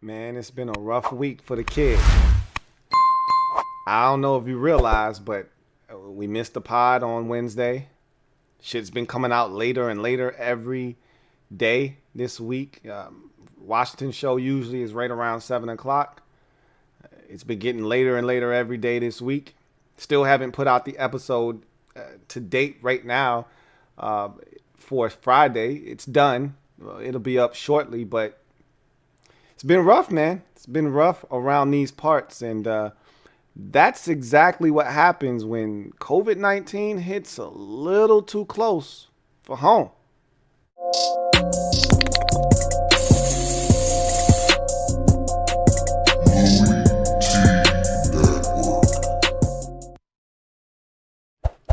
Man, it's been a rough week for the kids. I don't know if you realize, but we missed the pod on Wednesday. Shit's been coming out later and later every day this week. Washington show usually is right around 7 o'clock. It's been getting later and later every day this week. Still haven't put out the episode to date right now for Friday. It's done. It'll be up shortly, but it's been rough, man. It's been rough around these parts, and that's exactly what happens when COVID-19 hits a little too close for home.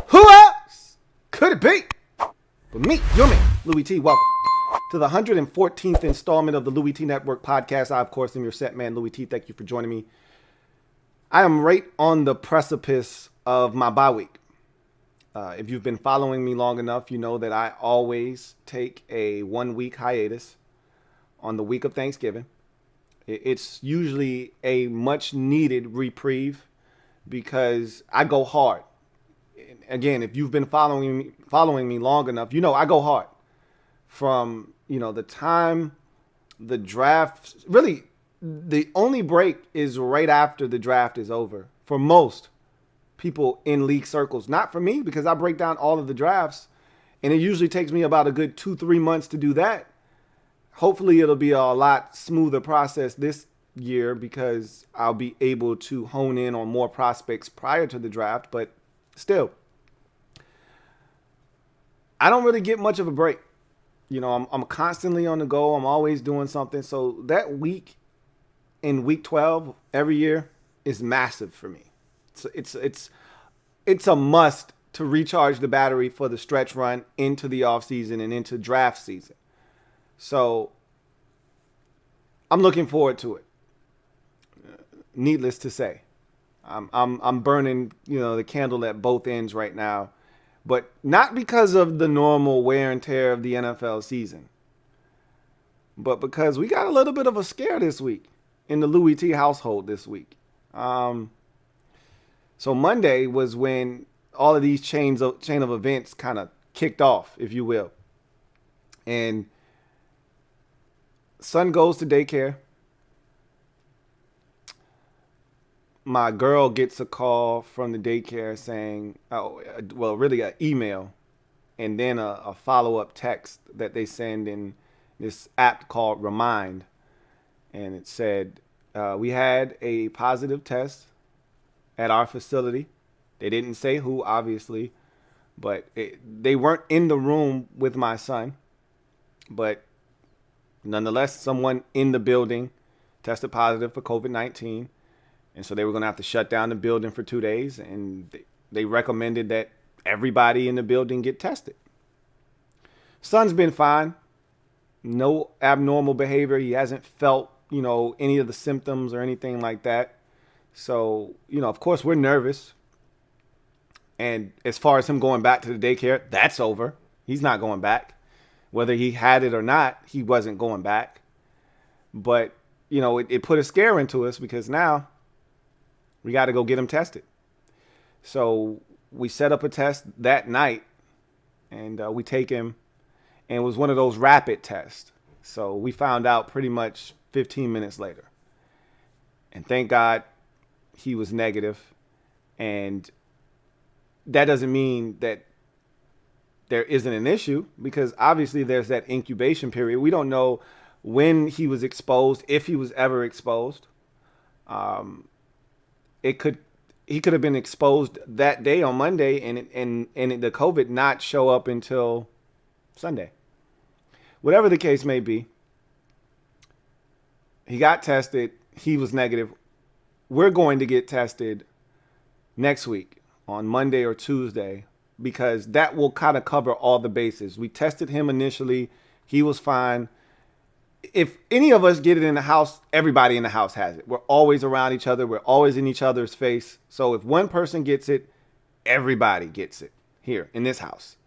Who else could it be but me, your man, Louie T. Welcome to the 114th installment of the LouieTeeNetwork podcast. I, of course, am your set man, Louie T. Thank you for joining me. I am right on the precipice of my bye week. If you've been following me long enough, you know that I always take a 1-week hiatus on the week of Thanksgiving. It's usually a much needed reprieve because I go hard. Again, if you've been following me long enough, you know I go hard. From, the time the draft, really, the only break is right after the draft is over for most people in league circles. Not for me, because I break down all of the drafts, and it usually takes me about a good 2-3 months to do that. Hopefully it'll be a lot smoother process this year because I'll be able to hone in on more prospects prior to the draft, but still, I don't really get much of a break. I'm constantly on the go. I'm always doing something. So that week in week 12 every year is massive for me. It's a must to recharge the battery for the stretch run into the offseason and into draft season. So I'm looking forward to it. Needless to say, I'm burning, the candle at both ends right now. But not because of the normal wear and tear of the NFL season, but because we got a little bit of a scare this week in the Louie T household this week. So Monday was when all of these chain of events kind of kicked off, if you will. And son goes to daycare. My girl gets a call from the daycare saying, really an email and then a follow-up text that they send in this app called Remind. And it said, we had a positive test at our facility. They didn't say who, obviously, but they weren't in the room with my son. But nonetheless, someone in the building tested positive for COVID-19. And so they were going to have to shut down the building for 2 days. And they recommended that everybody in the building get tested. Son's been fine. No abnormal behavior. He hasn't felt, any of the symptoms or anything like that. So, of course, we're nervous. And as far as him going back to the daycare, that's over. He's not going back. Whether he had it or not, he wasn't going back. But, it put a scare into us because now we got to go get him tested. So we set up a test that night, and we take him, and it was one of those rapid tests. So we found out pretty much 15 minutes later. And thank God he was negative. And that doesn't mean that there isn't an issue, because obviously there's that incubation period. We don't know when he was exposed, if he was ever exposed. He could have been exposed that day on Monday and the COVID not show up until Sunday. Whatever the case may be, he got tested. He was negative. We're going to get tested next week on Monday or Tuesday because that will kind of cover all the bases. We tested him initially. He was fine. If any of us get it in the house, everybody in the house has it. We're always around each other. We're always in each other's face. So if one person gets it, everybody gets it here in this house.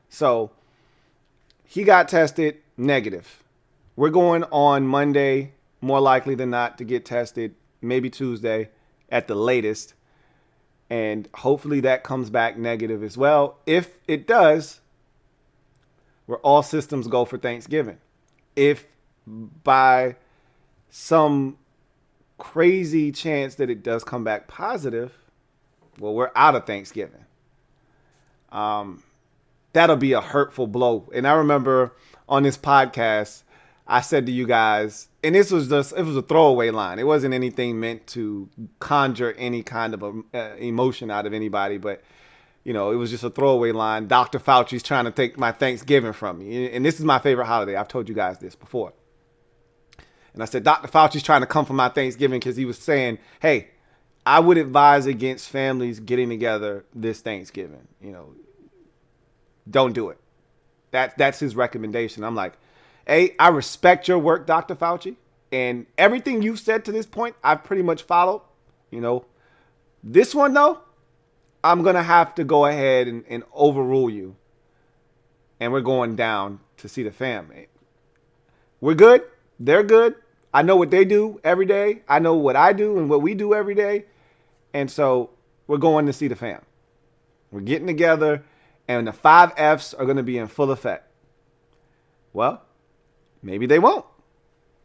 So he got tested negative. We're going on Monday more likely than not to get tested, maybe Tuesday at the latest. And hopefully that comes back negative as well. If it does, we're all systems go for Thanksgiving. If by some crazy chance that it does come back positive, well, we're out of Thanksgiving. That'll be a hurtful blow. And I remember on this podcast, I said to you guys, and it was a throwaway line. It wasn't anything meant to conjure any kind of emotion out of anybody, but it was just a throwaway line. Dr. Fauci's trying to take my Thanksgiving from me. And this is my favorite holiday. I've told you guys this before. And I said, Dr. Fauci's trying to come for my Thanksgiving because he was saying, hey, I would advise against families getting together this Thanksgiving. Don't do it. That's his recommendation. I'm like, hey, I respect your work, Dr. Fauci. And everything you've said to this point, I've pretty much followed. This one, though, I'm going to have to go ahead and overrule you. And we're going down to see the family. We're good. They're good. I know what they do every day. I know what I do and what we do every day. And so we're going to see the fam. We're getting together. And the 5 F's are going to be in full effect. Well, maybe they won't.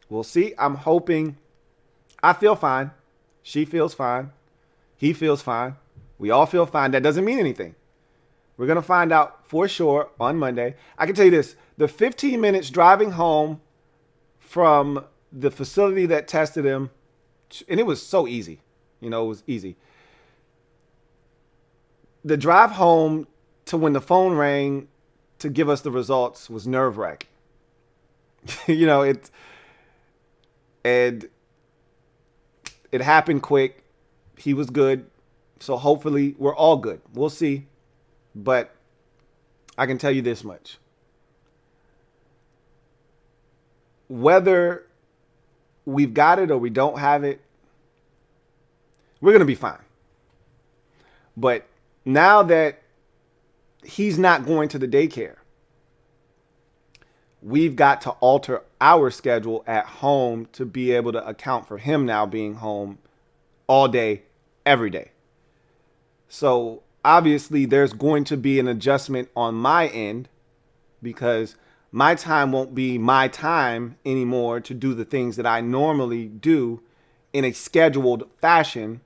We'll see. I'm hoping. I feel fine. She feels fine. He feels fine. We all feel fine. That doesn't mean anything. We're going to find out for sure on Monday. I can tell you this. The 15 minutes driving home from the facility that tested him, and it was so easy. It was easy. The drive home to when the phone rang to give us the results was nerve-wracking. And it happened quick. He was good. So hopefully we're all good. We'll see. But I can tell you this much. Whether we've got it or we don't have it, we're going to be fine. But now that he's not going to the daycare, we've got to alter our schedule at home to be able to account for him now being home all day, every day. So obviously there's going to be an adjustment on my end because my time won't be my time anymore to do the things that I normally do in a scheduled fashion.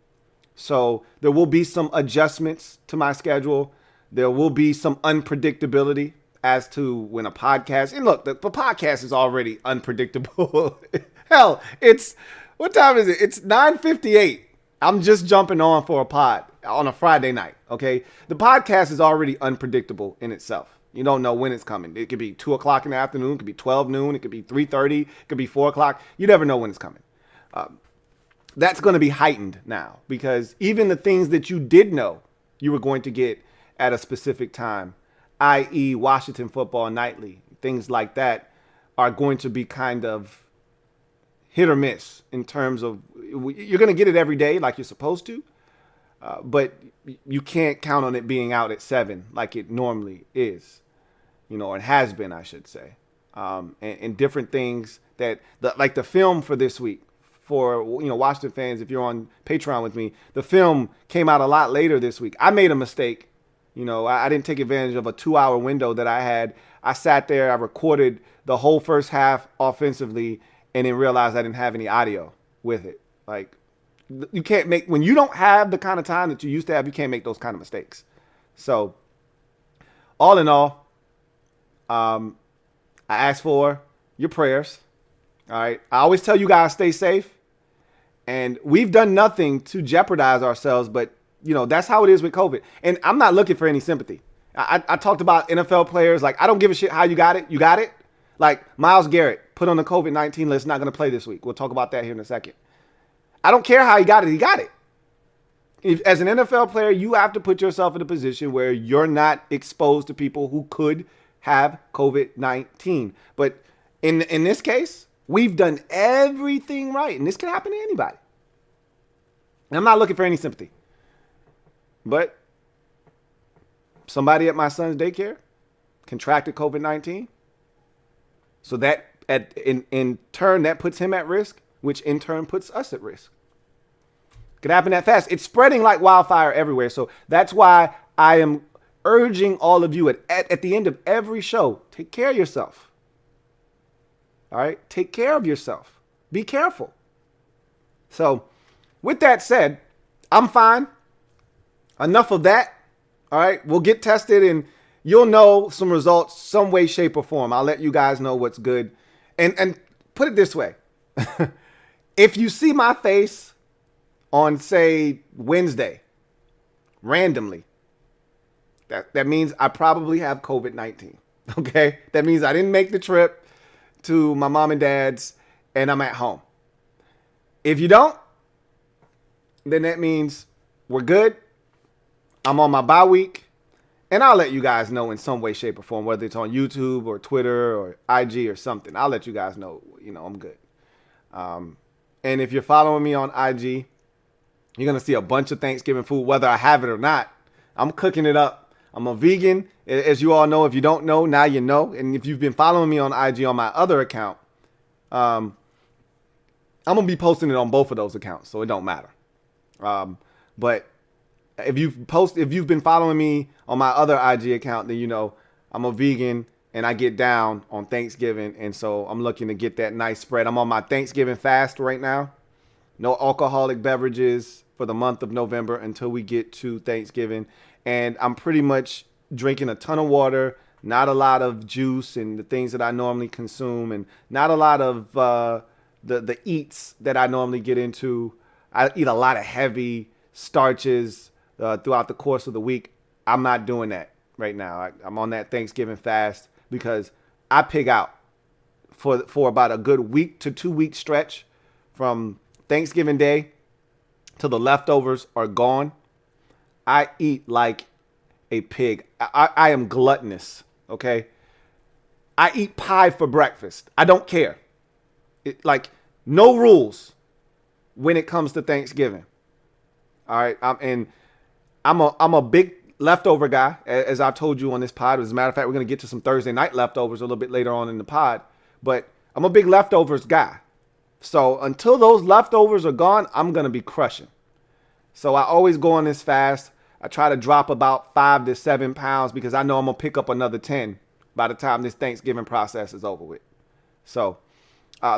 So there will be some adjustments to my schedule. There will be some unpredictability as to when a podcast, and look, the podcast is already unpredictable. Hell, what time is it? It's 9:58. I'm just jumping on for a pod on a Friday night, okay? The podcast is already unpredictable in itself. You don't know when it's coming. It could be 2 o'clock in the afternoon. It could be 12 noon. It could be 3:30. It could be 4 o'clock. You never know when it's coming. That's going to be heightened now because even the things that you did know you were going to get at a specific time, i.e. Washington Football Nightly, things like that are going to be kind of hit or miss in terms of you're going to get it every day like you're supposed to, but you can't count on it being out at 7 like it normally is, or it has been, I should say. And different things that like the film for this week for, Washington fans, if you're on Patreon with me, the film came out a lot later this week. I made a mistake. I didn't take advantage of a 2-hour window that I had. I sat there, I recorded the whole first half offensively and then realized I didn't have any audio with it. Like, you can't when you don't have the kind of time that you used to have, you can't make those kind of mistakes. So, all in all, I ask for your prayers. All right. I always tell you guys, stay safe. And we've done nothing to jeopardize ourselves, but, that's how it is with COVID. And I'm not looking for any sympathy. I talked about NFL players. Like, I don't give a shit how you got it. You got it. Like, Myles Garrett put on the COVID-19 list, not going to play this week. We'll talk about that here in a second. I don't care how he got it. He got it. As an NFL player, you have to put yourself in a position where you're not exposed to people who could have COVID-19. But in this case, we've done everything right. And this can happen to anybody. And I'm not looking for any sympathy. But somebody at my son's daycare contracted COVID-19. So that in turn, that puts him at risk. which in turn puts us at risk. Could happen that fast. It's spreading like wildfire everywhere. So that's why I am urging all of you at the end of every show, take care of yourself. All right? Take care of yourself. Be careful. So with that said, I'm fine. Enough of that. All right? We'll get tested and you'll know some results some way, shape, or form. I'll let you guys know what's good. And put it this way. If you see my face on, say, Wednesday, randomly, that means I probably have COVID-19. Okay? That means I didn't make the trip to my mom and dad's and I'm at home. If you don't, then that means we're good. I'm on my bye week. And I'll let you guys know in some way, shape, or form, whether it's on YouTube or Twitter or IG or something. I'll let you guys know, I'm good. And if you're following me on IG, you're going to see a bunch of Thanksgiving food, whether I have it or not. I'm cooking it up. I'm a vegan. As you all know, if you don't know, now you know. And if you've been following me on IG on my other account, I'm going to be posting it on both of those accounts, so it don't matter. But if you've been following me on my other IG account, then you know I'm a vegan and I get down on Thanksgiving. And so I'm looking to get that nice spread. I'm on my Thanksgiving fast right now. No alcoholic beverages for the month of November until we get to Thanksgiving. And I'm pretty much drinking a ton of water, not a lot of juice and the things that I normally consume, and not a lot of the eats that I normally get into. I eat a lot of heavy starches throughout the course of the week. I'm not doing that right now. I'm on that Thanksgiving fast because I pig out for about a good week to 2 week stretch from Thanksgiving Day till the leftovers are gone. I eat like a pig. I am gluttonous, okay? I eat pie for breakfast. I don't care. No rules when it comes to Thanksgiving. All right, I'm a big leftover guy, as I've told you on this pod. As a matter of fact, we're going to get to some Thursday night leftovers a little bit later on in the pod. But I'm a big leftovers guy. So until those leftovers are gone, I'm going to be crushing. So I always go on this fast. I try to drop about 5 to 7 pounds because I know I'm going to pick up another 10 by the time this Thanksgiving process is over with. So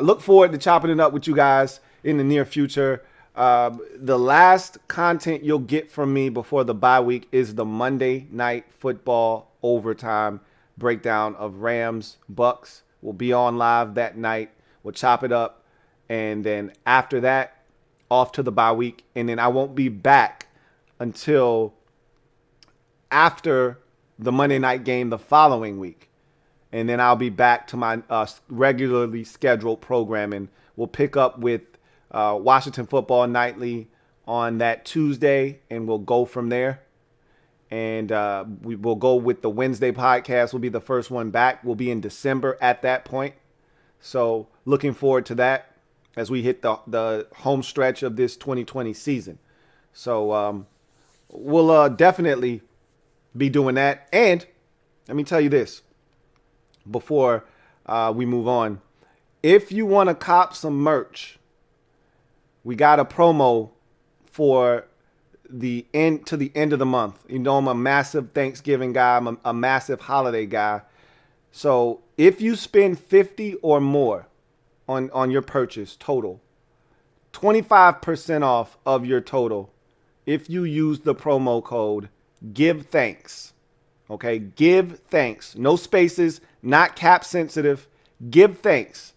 look forward to chopping it up with you guys in the near future. The last content you'll get from me before the bye week is the Monday Night Football overtime breakdown of Rams Bucks. We'll be on live that night. We'll chop it up. And then after that, off to the bye week. And then I won't be back until after the Monday night game the following week. And then I'll be back to my regularly scheduled programming. We'll pick up with Washington Football Nightly on that Tuesday, and we'll go from there. And we will go with the Wednesday podcast. Will be the first one back. We'll be in December at that point. So looking forward to that as we hit the home stretch of this 2020 season. So we'll definitely be doing that. And let me tell you this before we move on. If you want to cop some merch, we got a promo for the end of the month. You know, I'm a massive Thanksgiving guy. I'm a massive holiday guy. So if you spend 50 or more on your purchase total, 25% off of your total if you use the promo code Give Thanks. Okay, Give Thanks. No spaces, not cap sensitive. Give Thanks.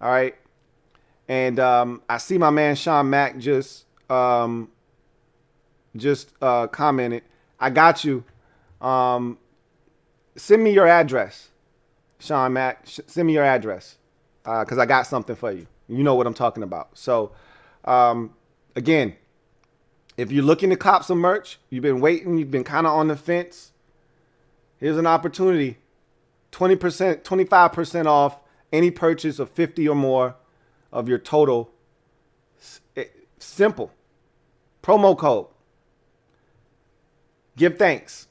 All right. And I see my man Sean Mack just commented. I got you. Send me your address, Sean Mack. Send me your address because I got something for you. You know what I'm talking about. So, again, if you're looking to cop some merch, you've been waiting, you've been kind of on the fence, here's an opportunity. 20%, 25% off any purchase of 50 or more of your total. Simple. Promo code. Give Thanks.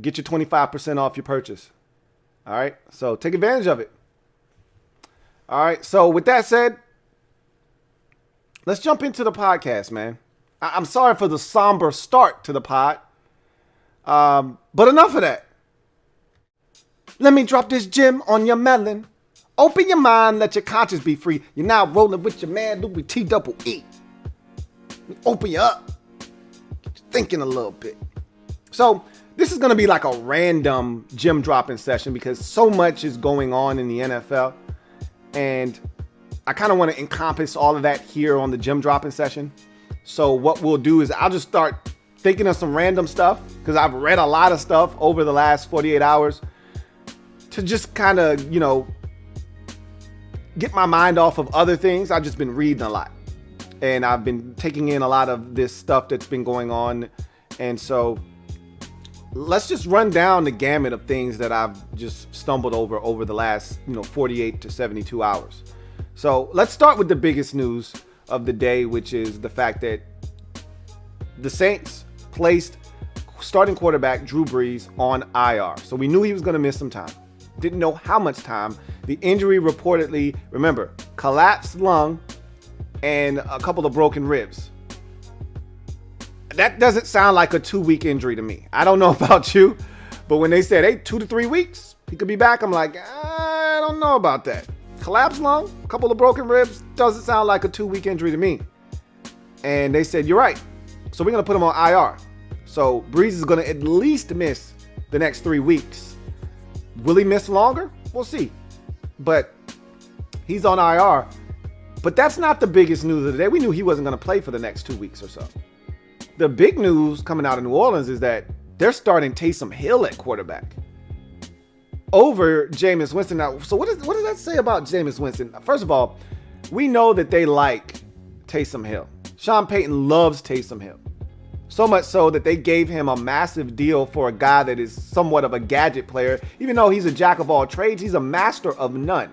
Get your 25% off your purchase. All right. So take advantage of it. All right. So with that said, let's jump into the podcast, man. I'm sorry for the somber start to the pod. But enough of that. Let me drop this gem on your melon. Open your mind, let your conscience be free. You're now rolling with your man, Louie T.E. Open you up. Get you thinking a little bit. So this is going to be like a random gem dropping session because so much is going on in the NFL. And I kind of want to encompass all of that here on the gem dropping session. So what we'll do is I'll just start thinking of some random stuff because I've read a lot of stuff over the last 48 hours to just kind of, get my mind off of other things. I've just been reading a lot and I've been taking in a lot of this stuff that's been going on. And so let's just run down the gamut of things that I've just stumbled over the last, 48 to 72 hours. So let's start with the biggest news of the day, which is the fact that the Saints placed starting quarterback Drew Brees on IR. So we knew he was going to miss some time. Didn't know how much time. The injury reportedly, remember, collapsed lung and a couple of broken ribs. That doesn't sound like a 2-week injury to me. I don't know about you, but when they said, hey, 2 to 3 weeks, he could be back, I'm like, I don't know about that. Collapsed lung, a couple of broken ribs, doesn't sound like a 2-week injury to me. And they said, you're right. So we're going to put him on IR. So Brees is going to at least miss the next 3 weeks. Will he miss longer? We'll see. But he's on IR. But that's not the biggest news of the day. We knew he wasn't going to play for the next 2 weeks or so. The big news coming out of New Orleans is that they're starting Taysom Hill at quarterback over Jameis Winston. Now, so what does that say about Jameis Winston? First of all, we know that they like Taysom Hill. Sean Payton loves Taysom Hill. So much so that they gave him a massive deal for a guy that is somewhat of a gadget player. Even though he's a jack of all trades, he's a master of none.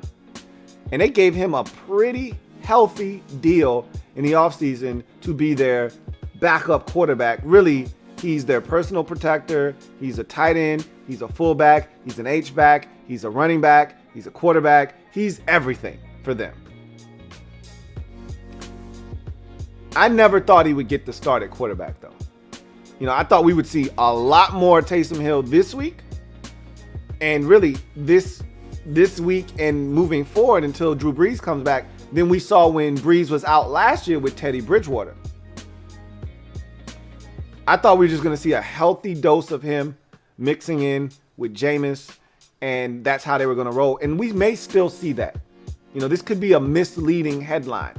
And they gave him a pretty healthy deal in the offseason to be their backup quarterback. Really, he's their personal protector. He's a tight end. He's a fullback. He's an H-back. He's a running back. He's a quarterback. He's everything for them. I never thought he would get the start at quarterback, though. I thought we would see a lot more Taysom Hill this week and really this week and moving forward until Drew Brees comes back than we saw when Brees was out last year with Teddy Bridgewater. I thought we were just going to see a healthy dose of him mixing in with Jameis, and that's how they were going to roll. And we may still see that. This could be a misleading headline.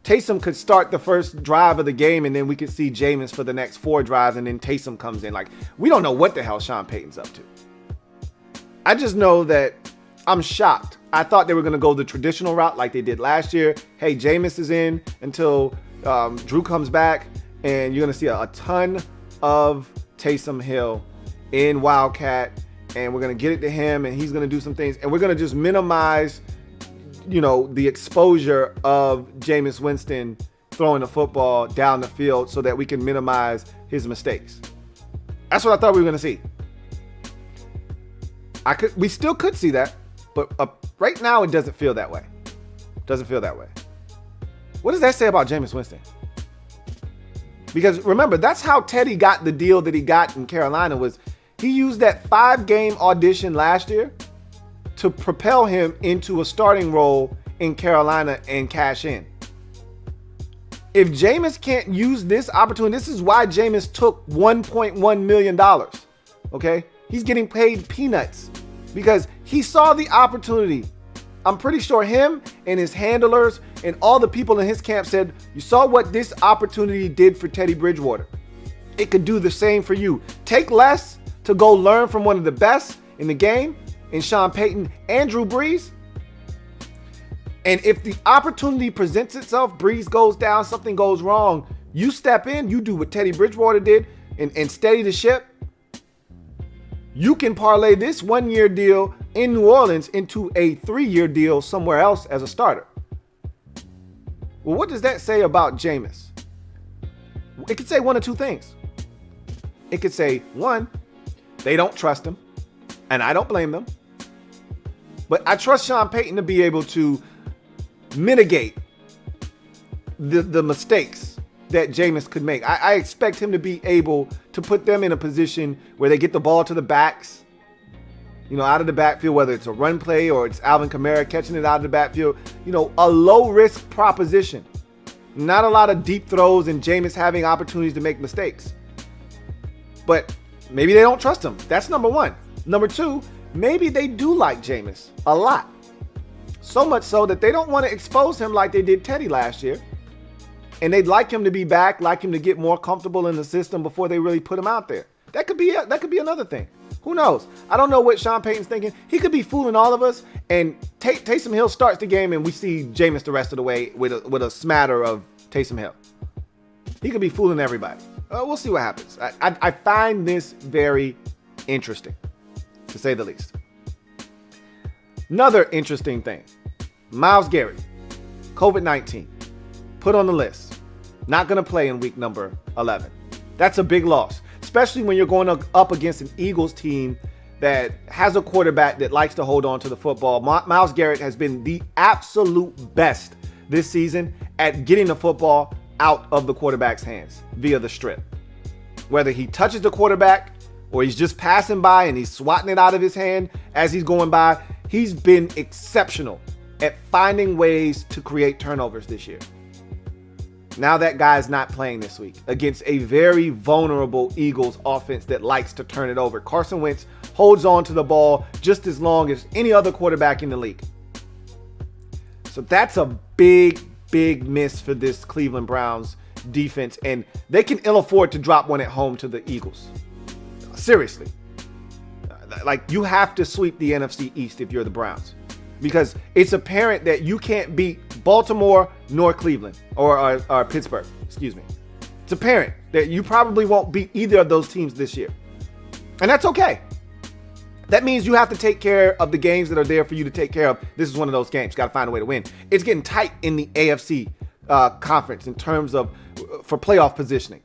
Taysom could start the first drive of the game, and then we could see Jameis for the next 4 drives, and then Taysom comes in. Like, we don't know what the hell Sean Payton's up to. I just know that I'm shocked. I thought they were going to go the traditional route like they did last year. Hey, Jameis is in until Drew comes back, and you're going to see a ton of Taysom Hill in Wildcat, and we're going to get it to him, and he's going to do some things, and we're going to just minimize the exposure of Jameis Winston throwing the football down the field so that we can minimize his mistakes. That's what I thought we were going to see. We still could see that, but right now it doesn't feel that way. What does that say about Jameis Winston? Because remember, that's how Teddy got the deal that he got in Carolina. Was he used that 5-game audition last year to propel him into a starting role in Carolina and cash in. If Jameis can't use this opportunity, this is why Jameis took $1.1 million, okay? He's getting paid peanuts because he saw the opportunity. I'm pretty sure him and his handlers and all the people in his camp said, you saw what this opportunity did for Teddy Bridgewater. It could do the same for you. Take less to go learn from one of the best in the game, in Sean Payton and Drew Brees. And if the opportunity presents itself, Brees goes down, something goes wrong, you step in, you do what Teddy Bridgewater did and steady the ship. You can parlay this 1-year deal in New Orleans into a 3-year deal somewhere else as a starter. Well, what does that say about Jameis? It could say one of two things. It could say, one, they don't trust him, and I don't blame them. But I trust Sean Payton to be able to mitigate the mistakes that Jameis could make. I expect him to be able to put them in a position where they get the ball to the backs, out of the backfield, whether it's a run play or it's Alvin Kamara catching it out of the backfield, a low-risk proposition. Not a lot of deep throws and Jameis having opportunities to make mistakes. But maybe they don't trust him. That's number one. Number two, maybe they do like Jameis a lot. So much so that they don't want to expose him like they did Teddy last year. And they'd like him to be back, like him to get more comfortable in the system before they really put him out there. That could be another thing. Who knows? I don't know what Sean Payton's thinking. He could be fooling all of us, and Taysom Hill starts the game, and we see Jameis the rest of the way with a smatter of Taysom Hill. He could be fooling everybody. We'll see what happens. I find this very interesting, to say the least. Another interesting thing. Myles Garrett, COVID-19, put on the list. Not going to play in week number 11. That's a big loss, especially when you're going up against an Eagles team that has a quarterback that likes to hold on to the football. Myles Garrett has been the absolute best this season at getting the football out of the quarterback's hands via the strip. Whether he touches the quarterback or he's just passing by and he's swatting it out of his hand as he's going by, he's been exceptional at finding ways to create turnovers this year. Now that guy's not playing this week against a very vulnerable Eagles offense that likes to turn it over. Carson Wentz holds on to the ball just as long as any other quarterback in the league. So that's a big, big miss for this Cleveland Browns defense, and they can ill afford to drop one at home to the Eagles. Seriously. Like, you have to sweep the NFC East if you're the Browns, because it's apparent that you can't beat Baltimore nor Cleveland or Pittsburgh, excuse me. It's apparent that you probably won't beat either of those teams this year. And that's okay. That means you have to take care of the games that are there for you to take care of. This is one of those games. Got to find a way to win. It's getting tight in the AFC conference in terms of for playoff positioning.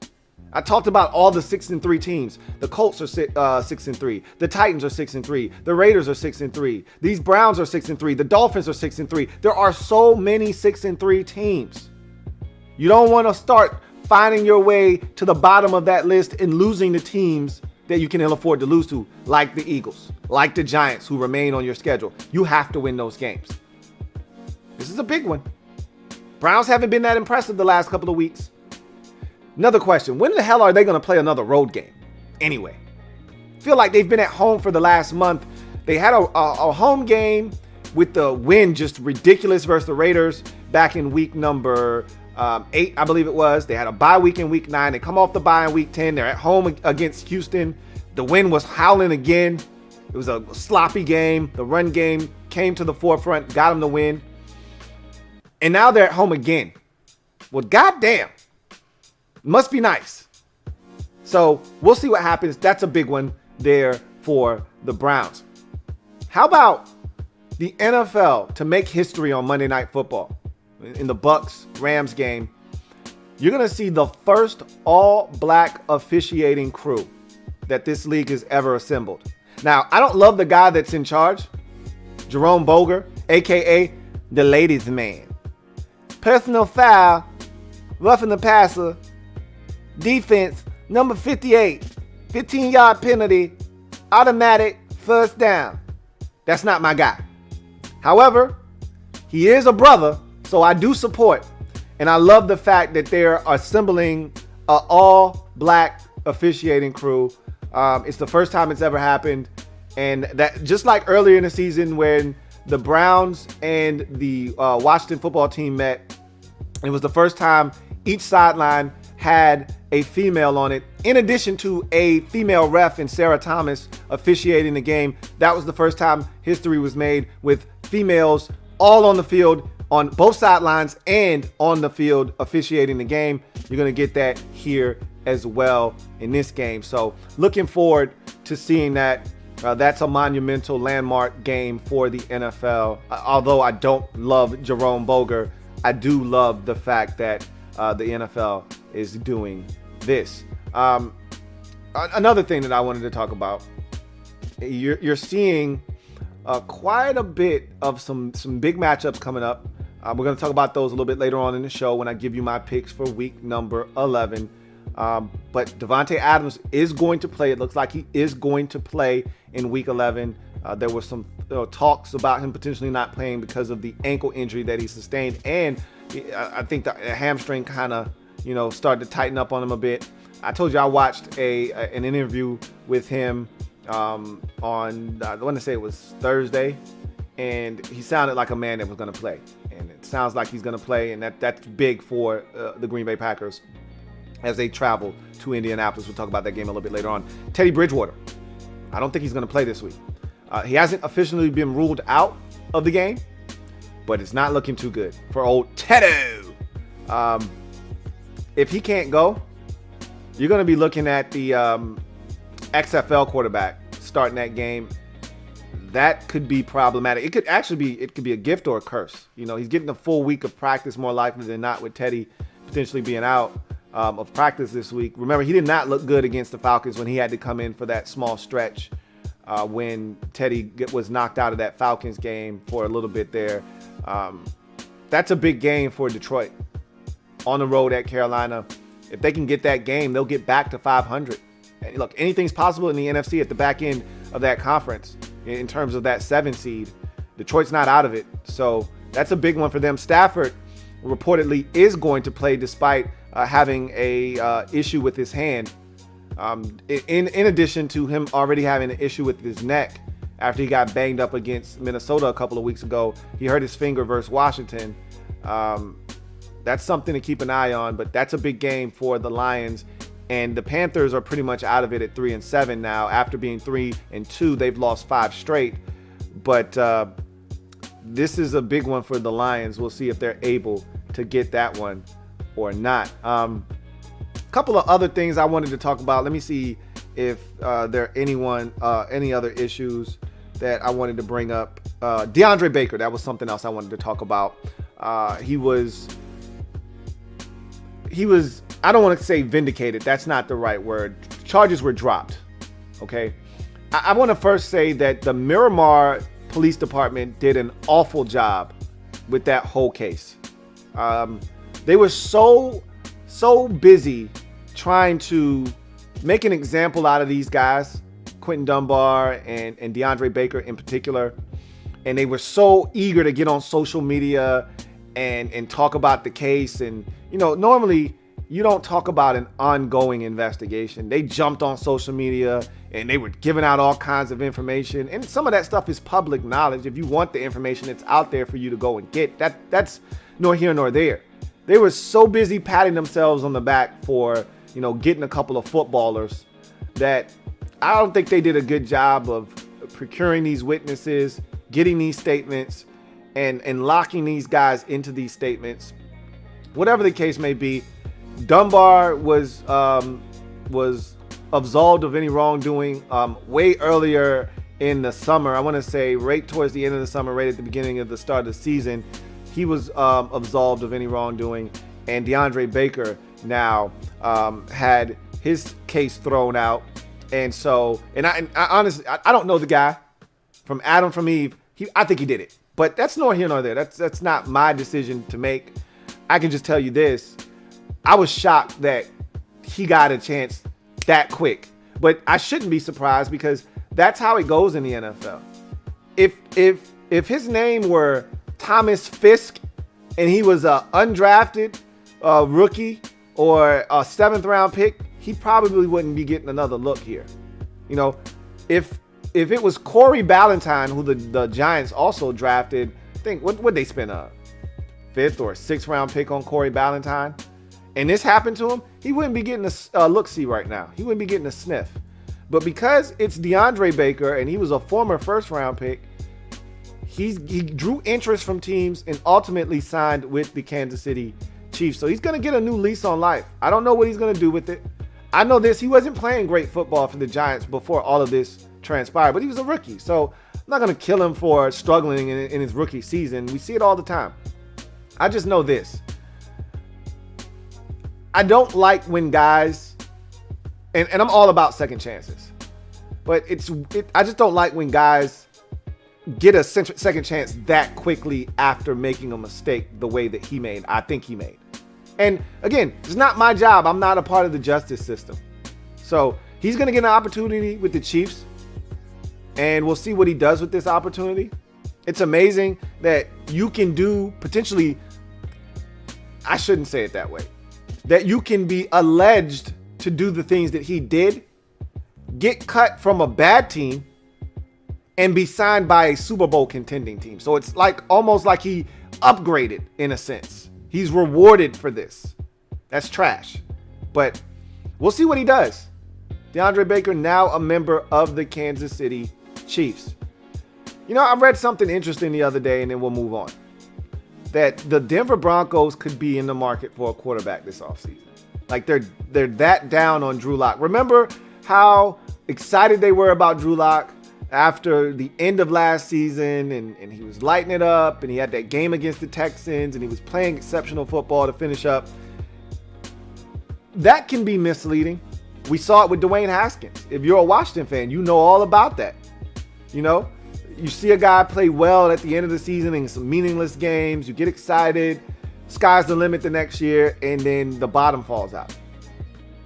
I talked about all the 6-3 teams. The Colts are 6-3. The Titans are 6-3. The Raiders are 6-3. These Browns are 6-3. The Dolphins are 6-3. There are so many 6-3 teams. You don't want to start finding your way to the bottom of that list and losing the teams that you can ill afford to lose to, like the Eagles, like the Giants, who remain on your schedule. You have to win those games. This is a big one. Browns haven't been that impressive the last couple of weeks. Another question, when the hell are they going to play another road game anyway? Feel like they've been at home for the last month. They had a home game with the win just ridiculous versus the Raiders back in week number 8, I believe it was. They had a bye week in week 9. They come off the bye in week 10. They're at home against Houston. The wind was howling again. It was a sloppy game. The run game came to the forefront, got them the win. And now they're at home again. Well, goddamn. Must be nice. So we'll see what happens. That's a big one there for the Browns. How about the NFL to make history on Monday Night Football? In the Bucs-Rams game, you're going to see the first all-black officiating crew that this league has ever assembled. Now, I don't love the guy that's in charge, Jerome Boger, a.k.a. the ladies' man. Personal foul, roughing the passer, defense, number 58, 15-yard penalty, automatic first down. That's not my guy. However, he is a brother, so I do support. And I love the fact that they're assembling an all-black officiating crew. It's the first time it's ever happened. And that, just like earlier in the season when the Browns and the Washington football team met, it was the first time each sideline had a female on it, in addition to a female ref in Sarah Thomas officiating the game. That was the first time history was made with females all on the field, on both sidelines and on the field officiating the game. You're going to get that here as well in this game. So looking forward to seeing that. That's a monumental landmark game for the NFL. Although I don't love Jerome Boger, I do love the fact that the NFL is doing this. Another thing that I wanted to talk about, you're seeing quite a bit of some big matchups coming up. We're going to talk about those a little bit later on in the show when I give you my picks for week number 11. But Davante Adams is going to play. It looks like he is going to play in week 11. There were some talks about him potentially not playing because of the ankle injury that he sustained. And I think the hamstring kind of, started to tighten up on him a bit. I told you I watched an interview with him on, I want to say it was Thursday. And he sounded like a man that was going to play. And it sounds like he's going to play. And that's big for the Green Bay Packers as they travel to Indianapolis. We'll talk about that game a little bit later on. Teddy Bridgewater. I don't think he's going to play this week. He hasn't officially been ruled out of the game, but it's not looking too good for old Teddy. If he can't go, you're going to be looking at the XFL quarterback starting that game. That could be problematic. It could be a gift or a curse. He's getting a full week of practice more likely than not with Teddy potentially being out of practice this week. Remember, he did not look good against the Falcons when he had to come in for that small stretch when Teddy was knocked out of that Falcons game for a little bit there. That's a big game for Detroit on the road at Carolina. If they can get that game, they'll get back to 500. And look, anything's possible in the NFC at the back end of that conference in terms of that 7 seed. Detroit's not out of it. So that's a big one for them. Stafford reportedly is going to play despite having a issue with his hand. In addition to him already having an issue with his neck after he got banged up against Minnesota a couple of weeks ago. He hurt his finger versus Washington. That's something to keep an eye on, but that's a big game for the Lions. And the Panthers are pretty much out of it at 3-7 now. After being 3-2, they've lost 5 straight. But this is a big one for the Lions. We'll see if they're able to get that one or not. A couple of other things I wanted to talk about. Let me see if there are any other issues that I wanted to bring up. DeAndre Baker, that was something else I wanted to talk about. He was, I don't want to say vindicated. That's not the right word. Charges were dropped. Okay. I want to first say that the Miramar Police Department did an awful job with that whole case. They were so busy trying to make an example out of these guys, Quentin Dunbar and DeAndre Baker in particular. And they were so eager to get on social media and talk about the case. And, normally you don't talk about an ongoing investigation. They jumped on social media and they were giving out all kinds of information. And some of that stuff is public knowledge. If you want the information, it's out there for you to go and get. That's nor here nor there. They were so busy patting themselves on the back for, getting a couple of footballers that I don't think they did a good job of procuring these witnesses, getting these statements, and locking these guys into these statements. Whatever the case may be, Dunbar was absolved of any wrongdoing way earlier in the summer. I want to say right towards the end of the summer, right at the beginning of the start of the season, he was absolved of any wrongdoing. And DeAndre Baker now had his case thrown out. And so, I honestly, I don't know the guy from Adam from Eve. I think he did it, but that's nor here nor there. That's not my decision to make. I can just tell you this. I was shocked that he got a chance that quick, but I shouldn't be surprised because that's how it goes in the NFL. If his name were Thomas Fisk and he was a undrafted rookie or a 7th round pick, he probably wouldn't be getting another look here. If it was Corey Ballantyne, who the Giants also drafted, I think what they spend a 5th or 6th round pick on Corey Ballantyne, and this happened to him, he wouldn't be getting a look-see right now. He wouldn't be getting a sniff. But because it's DeAndre Baker and he was a former 1st round pick, he drew interest from teams and ultimately signed with the Kansas City Chiefs. So he's going to get a new lease on life. I don't know what he's going to do with it. I know this. He wasn't playing great football for the Giants before all of this transpired, but he was a rookie. So I'm not going to kill him for struggling in his rookie season. We see it all the time. I just know this. I don't like when guys, and I'm all about second chances, but I just don't like when guys get a second chance that quickly after making a mistake the way that I think he made. And again, it's not my job. I'm not a part of the justice system. So he's going to get an opportunity with the Chiefs, and we'll see what he does with this opportunity. It's amazing that you can do potentially, I shouldn't say it that way, that you can be alleged to do the things that he did, get cut from a bad team, and be signed by a Super Bowl contending team. So it's like almost like he upgraded in a sense. He's rewarded for this. That's trash. But we'll see what he does. DeAndre Baker, now a member of the Kansas City Chiefs. You know, I read something interesting the other day, and then we'll move on. That the Denver Broncos could be in the market for a quarterback this offseason. Like they're that down on Drew Lock. Remember how excited they were about Drew Lock after the end of last season, and he was lighting it up, and he had that game against the Texans, and he was playing exceptional football to finish up. That can be misleading. We saw it with Dwayne Haskins. If you're a Washington fan, you know all about that. You know, you see a guy play well at the end of the season in some meaningless games. You get excited. Sky's the limit the next year, and then the bottom falls out.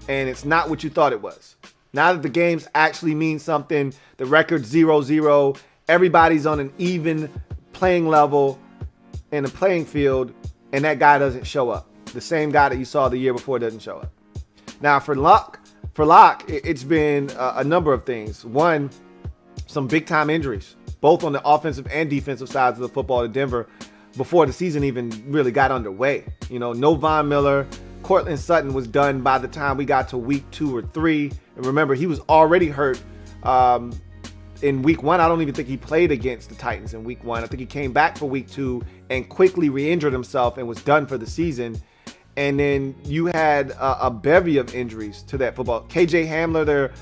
And it's not what you thought it was. Now that the games actually mean something, the record's 0-0, everybody's on an even playing level in the playing field, and that guy doesn't show up. The same guy that you saw the year before doesn't show up. Now for Lock, it's been a number of things. One, some big-time injuries, both on the offensive and defensive sides of the football to Denver before the season even really got underway. You know, no Von Miller. Cortland Sutton was done by the time we got to week 2 or 3. And remember, he was already hurt in week 1. I don't even think he played against the Titans in week 1. I think he came back for week 2 and quickly re-injured himself and was done for the season. And then you had a bevy of injuries to that football. KJ Hamler, their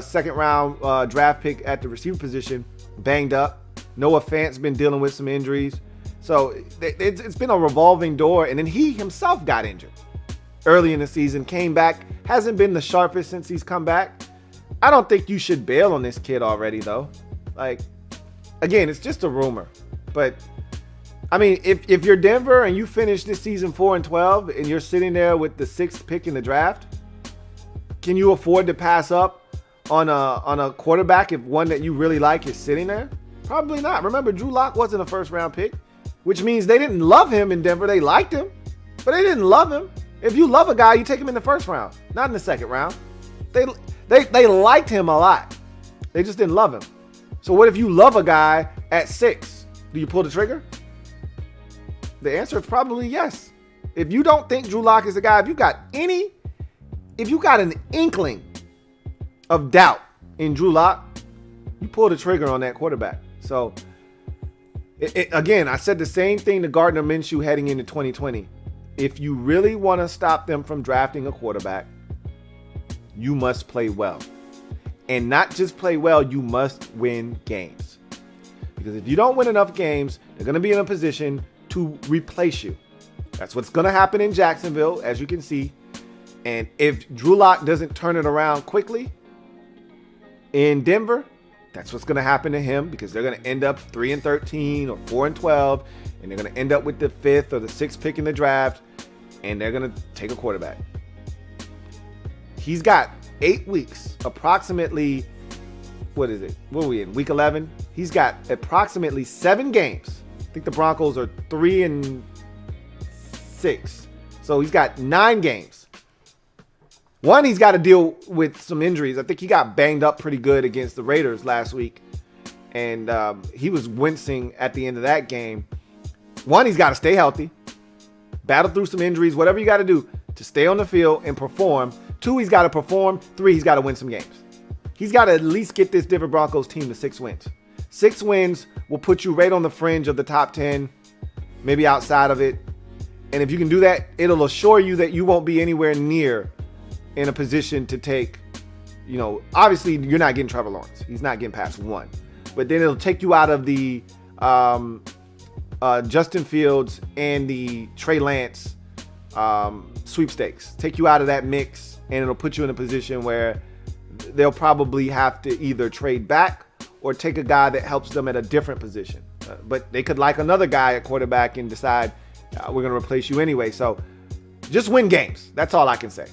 second-round draft pick at the receiver position, banged up. Noah Fant's been dealing with some injuries. So it's been a revolving door. And then he himself got injured early in the season, came back, hasn't been the sharpest since he's come back. I don't think you should bail on this kid already, though. Like, again, it's just a rumor. But, I mean, if you're Denver and you finish this season 4-12 and you're sitting there with the 6th pick in the draft, can you afford to pass up on a quarterback if one that you really like is sitting there? Probably not. Remember, Drew Lock wasn't a first-round pick, which means they didn't love him in Denver. They liked him, but they didn't love him. If you love a guy, you take him in the first round, not in the second round. They liked him a lot. They just didn't love him. So what if you love a guy at 6? Do you pull the trigger? The answer is probably yes. If you don't think Drew Lock is the guy, if you got an inkling of doubt in Drew Lock, you pull the trigger on that quarterback. So again, I said the same thing to Gardner Minshew heading into 2020. If you really want to stop them from drafting a quarterback, you must play well. And not just play well, you must win games. Because if you don't win enough games, they're going to be in a position to replace you. That's what's going to happen in Jacksonville, as you can see. And if Drew Lock doesn't turn it around quickly in Denver, that's what's going to happen to him, because they're going to end up 3-13 or 4-12, and they're going to end up with the 5th or the 6th pick in the draft, and they're going to take a quarterback. He's got 8 weeks, approximately, what is it? What are we in? Week 11? He's got approximately 7 games. I think the Broncos are 3-6. So he's got 9 games. One, he's got to deal with some injuries. I think he got banged up pretty good against the Raiders last week, and he was wincing at the end of that game. One, he's got to stay healthy, battle through some injuries, whatever you got to do to stay on the field and perform. 2, he's got to perform. 3, he's got to win some games. He's got to at least get this Denver Broncos team to 6 wins. 6 wins will put you right on the fringe of the top 10, maybe outside of it. And if you can do that, it'll assure you that you won't be anywhere near in a position to take, you know, obviously you're not getting Trevor Lawrence. He's not getting past 1. But then it'll take you out of the Justin Fields and the Trey Lance sweepstakes. Take you out of that mix, and it'll put you in a position where they'll probably have to either trade back or take a guy that helps them at a different position. But they could like another guy at quarterback and decide we're going to replace you anyway. So just win games. That's all I can say.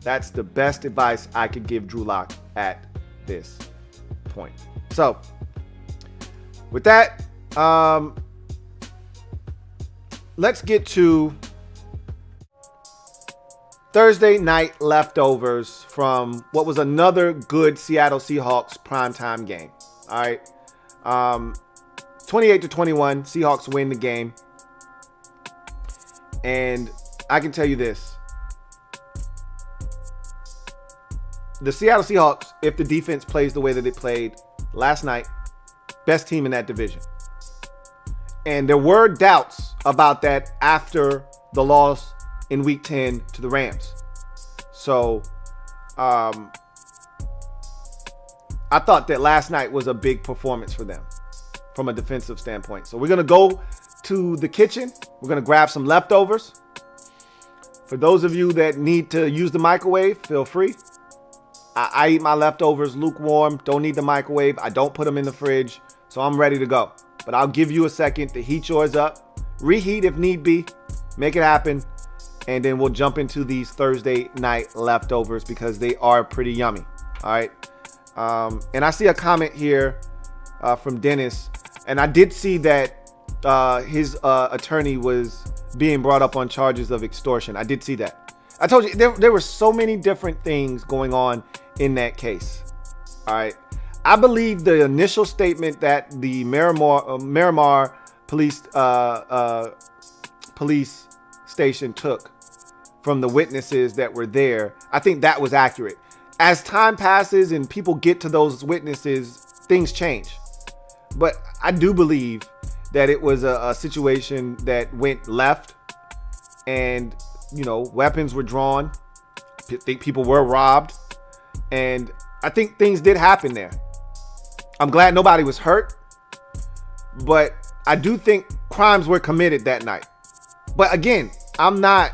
That's the best advice I could give Drew Lock at this point. So with that, let's get to Thursday night leftovers from what was another good Seattle Seahawks primetime game. All right. 28-21, Seahawks win the game. And I can tell you this. The Seattle Seahawks, if the defense plays the way that it played last night, best team in that division. And there were doubts about that after the loss in week 10 to the Rams. So I thought that last night was a big performance for them from a defensive standpoint. So we're going to go to the kitchen. We're going to grab some leftovers. For those of you that need to use the microwave, feel free. I eat my leftovers lukewarm, don't need the microwave. I don't put them in the fridge, so I'm ready to go. But I'll give you a second to heat yours up. Reheat if need be. Make it happen. And then we'll jump into these Thursday night leftovers because they are pretty yummy. All right. And I see a comment here from Dennis. And I did see that his attorney was being brought up on charges of extortion. I did see that. I told you there were so many different things going on in that case. All right. I believe the initial statement that the Miramar police station took from the witnesses that were there, I think that was accurate. As time passes and people get to those witnesses, things change. But I do believe that it was a situation that went left and, you know, weapons were drawn. I think people were robbed. And I think things did happen there. I'm glad nobody was hurt. But I do think crimes were committed that night. But again, I'm not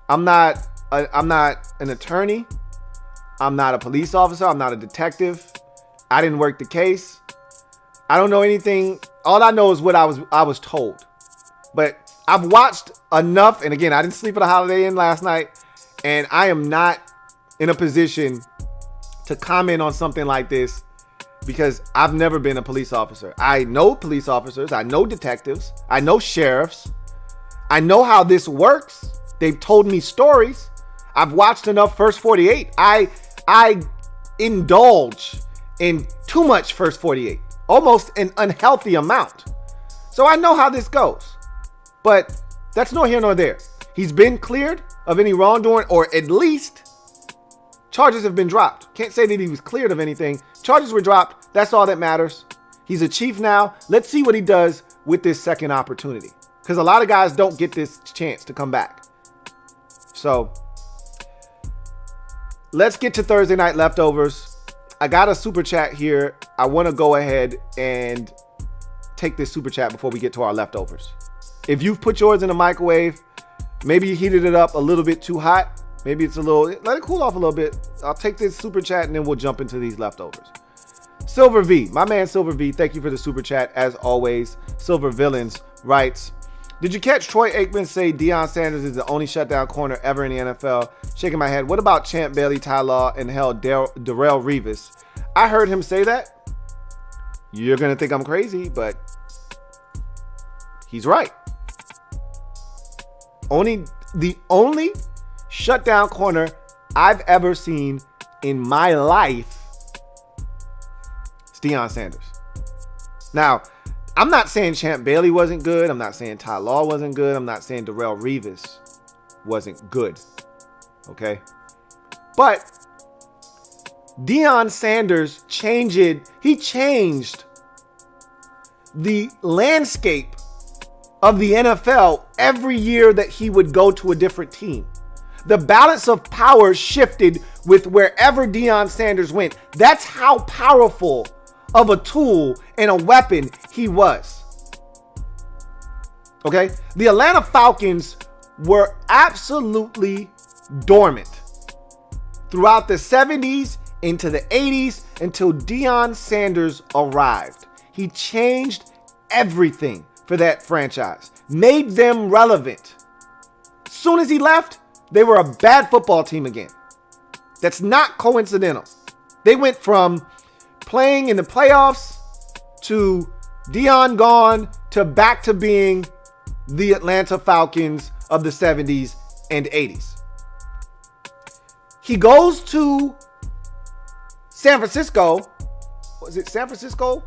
an attorney. I'm not a police officer. I'm not a detective. I didn't work the case. I don't know anything. All I know is what I was told. But I've watched enough. And again, I didn't sleep at a Holiday Inn last night. And I am not in a position to comment on something like this because I've never been a police officer. I know police officers. I know detectives. I know sheriffs. I know how this works. They've told me stories. I've watched enough First 48. I indulge in too much First 48, almost an unhealthy amount. So I know how this goes. But that's nor here nor there. He's been cleared of any wrongdoing, or at least charges have been dropped. Can't say that he was cleared of anything. Charges were dropped. That's all that matters. He's a chief now. Let's see what he does with this second opportunity. Because a lot of guys don't get this chance to come back. So let's get to Thursday night leftovers. I got a super chat here. I want to go ahead and take this super chat before we get to our leftovers. If you've put yours in the microwave, maybe you heated it up a little bit too hot. Maybe it's let it cool off a little bit. I'll take this super chat and then we'll jump into these leftovers. Silver V, my man Silver V, thank you for the super chat as always. Silver Villains writes, did you catch Troy Aikman say Deion Sanders is the only shutdown corner ever in the NFL? Shaking my head. What about Champ Bailey, Ty Law, and hell, Darrell Revis? I heard him say that. You're going to think I'm crazy, but he's right. The only shutdown corner I've ever seen in my life is Deion Sanders. Now, I'm not saying Champ Bailey wasn't good. I'm not saying Ty Law wasn't good. I'm not saying Darrell Revis wasn't good. Okay? But Deion Sanders changed the landscape of the NFL every year that he would go to a different team. The balance of power shifted with wherever Deion Sanders went. That's how powerful of a tool and a weapon he was. Okay? The Atlanta Falcons were absolutely dormant throughout the 70s, into the 80s, until Deion Sanders arrived. He changed everything for that franchise, made them relevant. As soon as he left, they were a bad football team again. That's not coincidental. They went from playing in the playoffs to Deion gone to back to being the Atlanta Falcons of the 70s and 80s. He goes to San Francisco. Was it San Francisco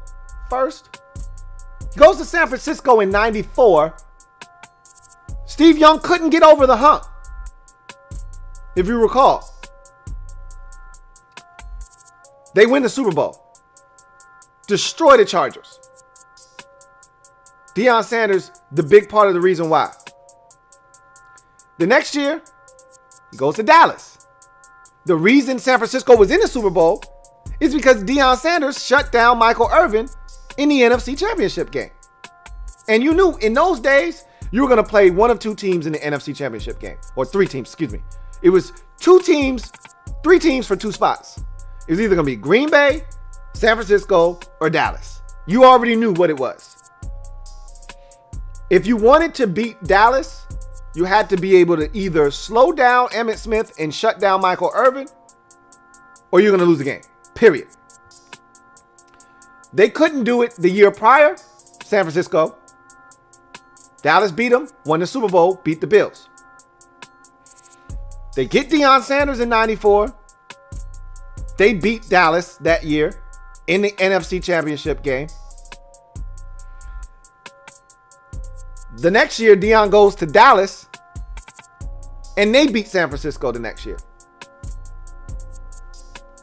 first? He goes to San Francisco in 94. Steve Young couldn't get over the hump, if you recall. They win the Super Bowl. Destroy the Chargers. Deion Sanders, the big part of the reason why. The next year, he goes to Dallas. The reason San Francisco was in the Super Bowl is because Deion Sanders shut down Michael Irvin in the NFC Championship game. And you knew in those days, you were going to play one of two teams in the NFC Championship game. Or three teams, excuse me. It was three teams for two spots. It was either going to be Green Bay, San Francisco, or Dallas. You already knew what it was. If you wanted to beat Dallas, you had to be able to either slow down Emmitt Smith and shut down Michael Irvin, or you're going to lose the game, period. They couldn't do it the year prior, San Francisco. Dallas beat them, won the Super Bowl, beat the Bills. They get Deion Sanders in 94. They beat Dallas that year in the NFC Championship game. The next year, Deion goes to Dallas, and they beat San Francisco the next year.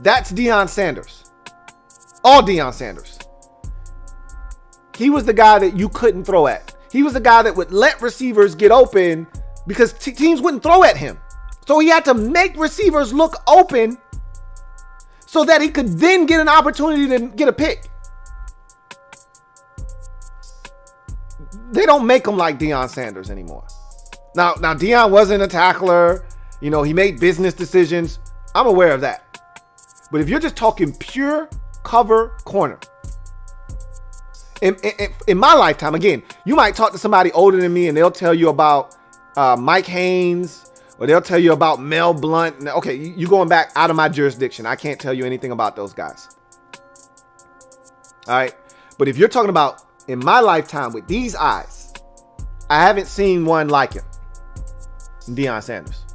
That's Deion Sanders. All Deion Sanders. He was the guy that you couldn't throw at. He was the guy that would let receivers get open because teams wouldn't throw at him. So he had to make receivers look open so that he could then get an opportunity to get a pick. They don't make them like Deion Sanders anymore. Now Deion wasn't a tackler. You know, he made business decisions. I'm aware of that. But if you're just talking pure cover corner, in my lifetime, again, you might talk to somebody older than me and they'll tell you about Mike Haynes, or they'll tell you about Mel Blount. Okay, you going back out of my jurisdiction. I can't tell you anything about those guys. All right. But if you're talking about in my lifetime with these eyes, I haven't seen one like him. Deion Sanders.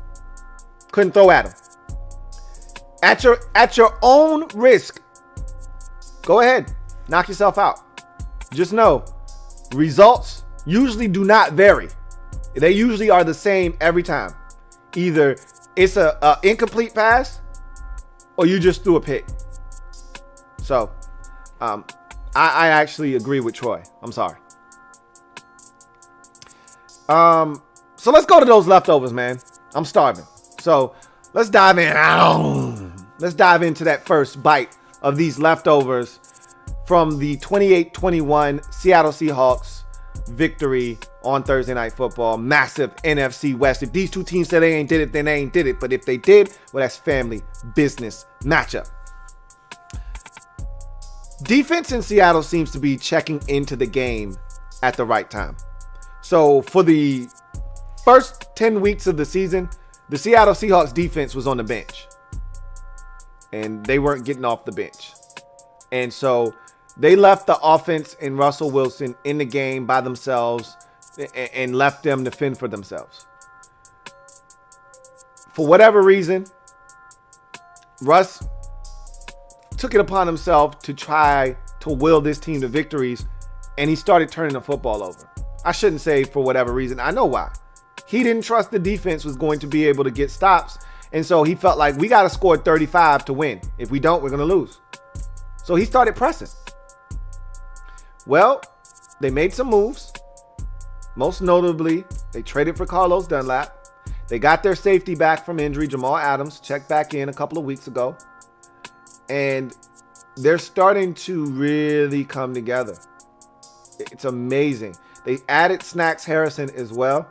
Couldn't throw at him. At your own risk, go ahead. Knock yourself out. Just know, results usually do not vary. They usually are the same every time. Either it's a incomplete pass or you just threw a pick. So, I actually agree with Troy. I'm sorry. So let's go to those leftovers, man. I'm starving. So let's dive in. Let's dive into that first bite of these leftovers from the 28-21 Seattle Seahawks victory on Thursday Night Football. Massive NFC West. If these two teams said they ain't did it, then they ain't did it. But if they did, well, that's family business matchup. Defense in Seattle seems to be checking into the game at the right time. So for the first 10 weeks of the season, the Seattle Seahawks defense was on the bench. And they weren't getting off the bench. And so they left the offense and Russell Wilson in the game by themselves and left them to fend for themselves. For whatever reason, Russ took it upon himself to try to will this team to victories, and he started turning the football over. I shouldn't say for whatever reason. I know why. He didn't trust the defense was going to be able to get stops, and so he felt like we got to score 35 to win. If we don't, we're going to lose. So he started pressing. Well, they made some moves. Most notably, they traded for Carlos Dunlap. They got their safety back from injury, Jamal Adams, checked back in a couple of weeks ago. And they're starting to really come together. It's amazing. They added Snacks Harrison as well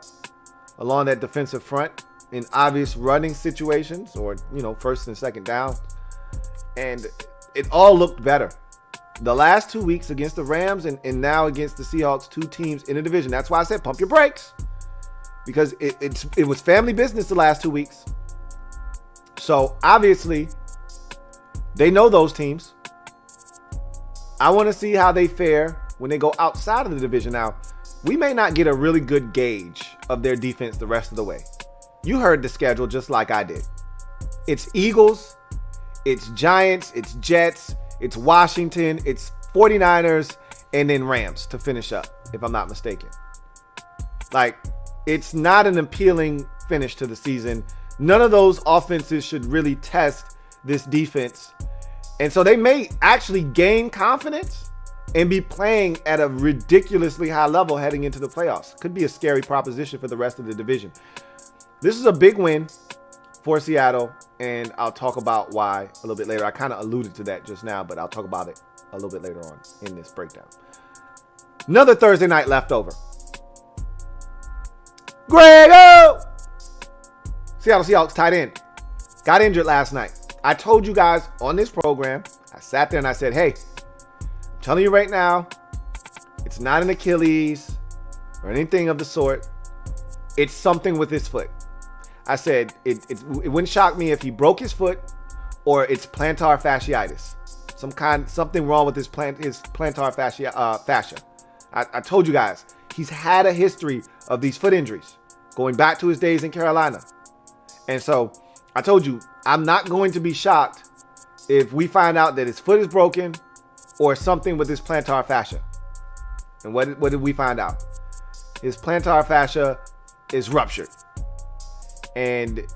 along that defensive front in obvious running situations or, first and second down. And it all looked better. The last 2 weeks against the Rams and now against the Seahawks, two teams in the division. That's why I said pump your brakes, because it was family business the last 2 weeks. So obviously they know those teams. I want to see how they fare when they go outside of the division. Now, we may not get a really good gauge of their defense the rest of the way. You heard the schedule just like I did. It's Eagles, it's Giants, it's Jets, it's Washington, it's 49ers, and then Rams to finish up, if I'm not mistaken. Like, it's not an appealing finish to the season. None of those offenses should really test this defense. And so they may actually gain confidence and be playing at a ridiculously high level heading into the playoffs. Could be a scary proposition for the rest of the division. This is a big win for Seattle, and I'll talk about why a little bit later. I kind of alluded to that just now, but I'll talk about it a little bit later on in this breakdown. Another Thursday night leftover. Grego! Seattle Seahawks tight end got injured last night. I told you guys on this program, I sat there and I said, hey, I'm telling you right now, it's not an Achilles or anything of the sort. It's something with his foot. I said it wouldn't shock me if he broke his foot or it's plantar fasciitis. Something wrong with his plantar fascia. I told you guys, he's had a history of these foot injuries going back to his days in Carolina. And so I told you, I'm not going to be shocked if we find out that his foot is broken or something with his plantar fascia. And what did we find out? His plantar fascia is ruptured. And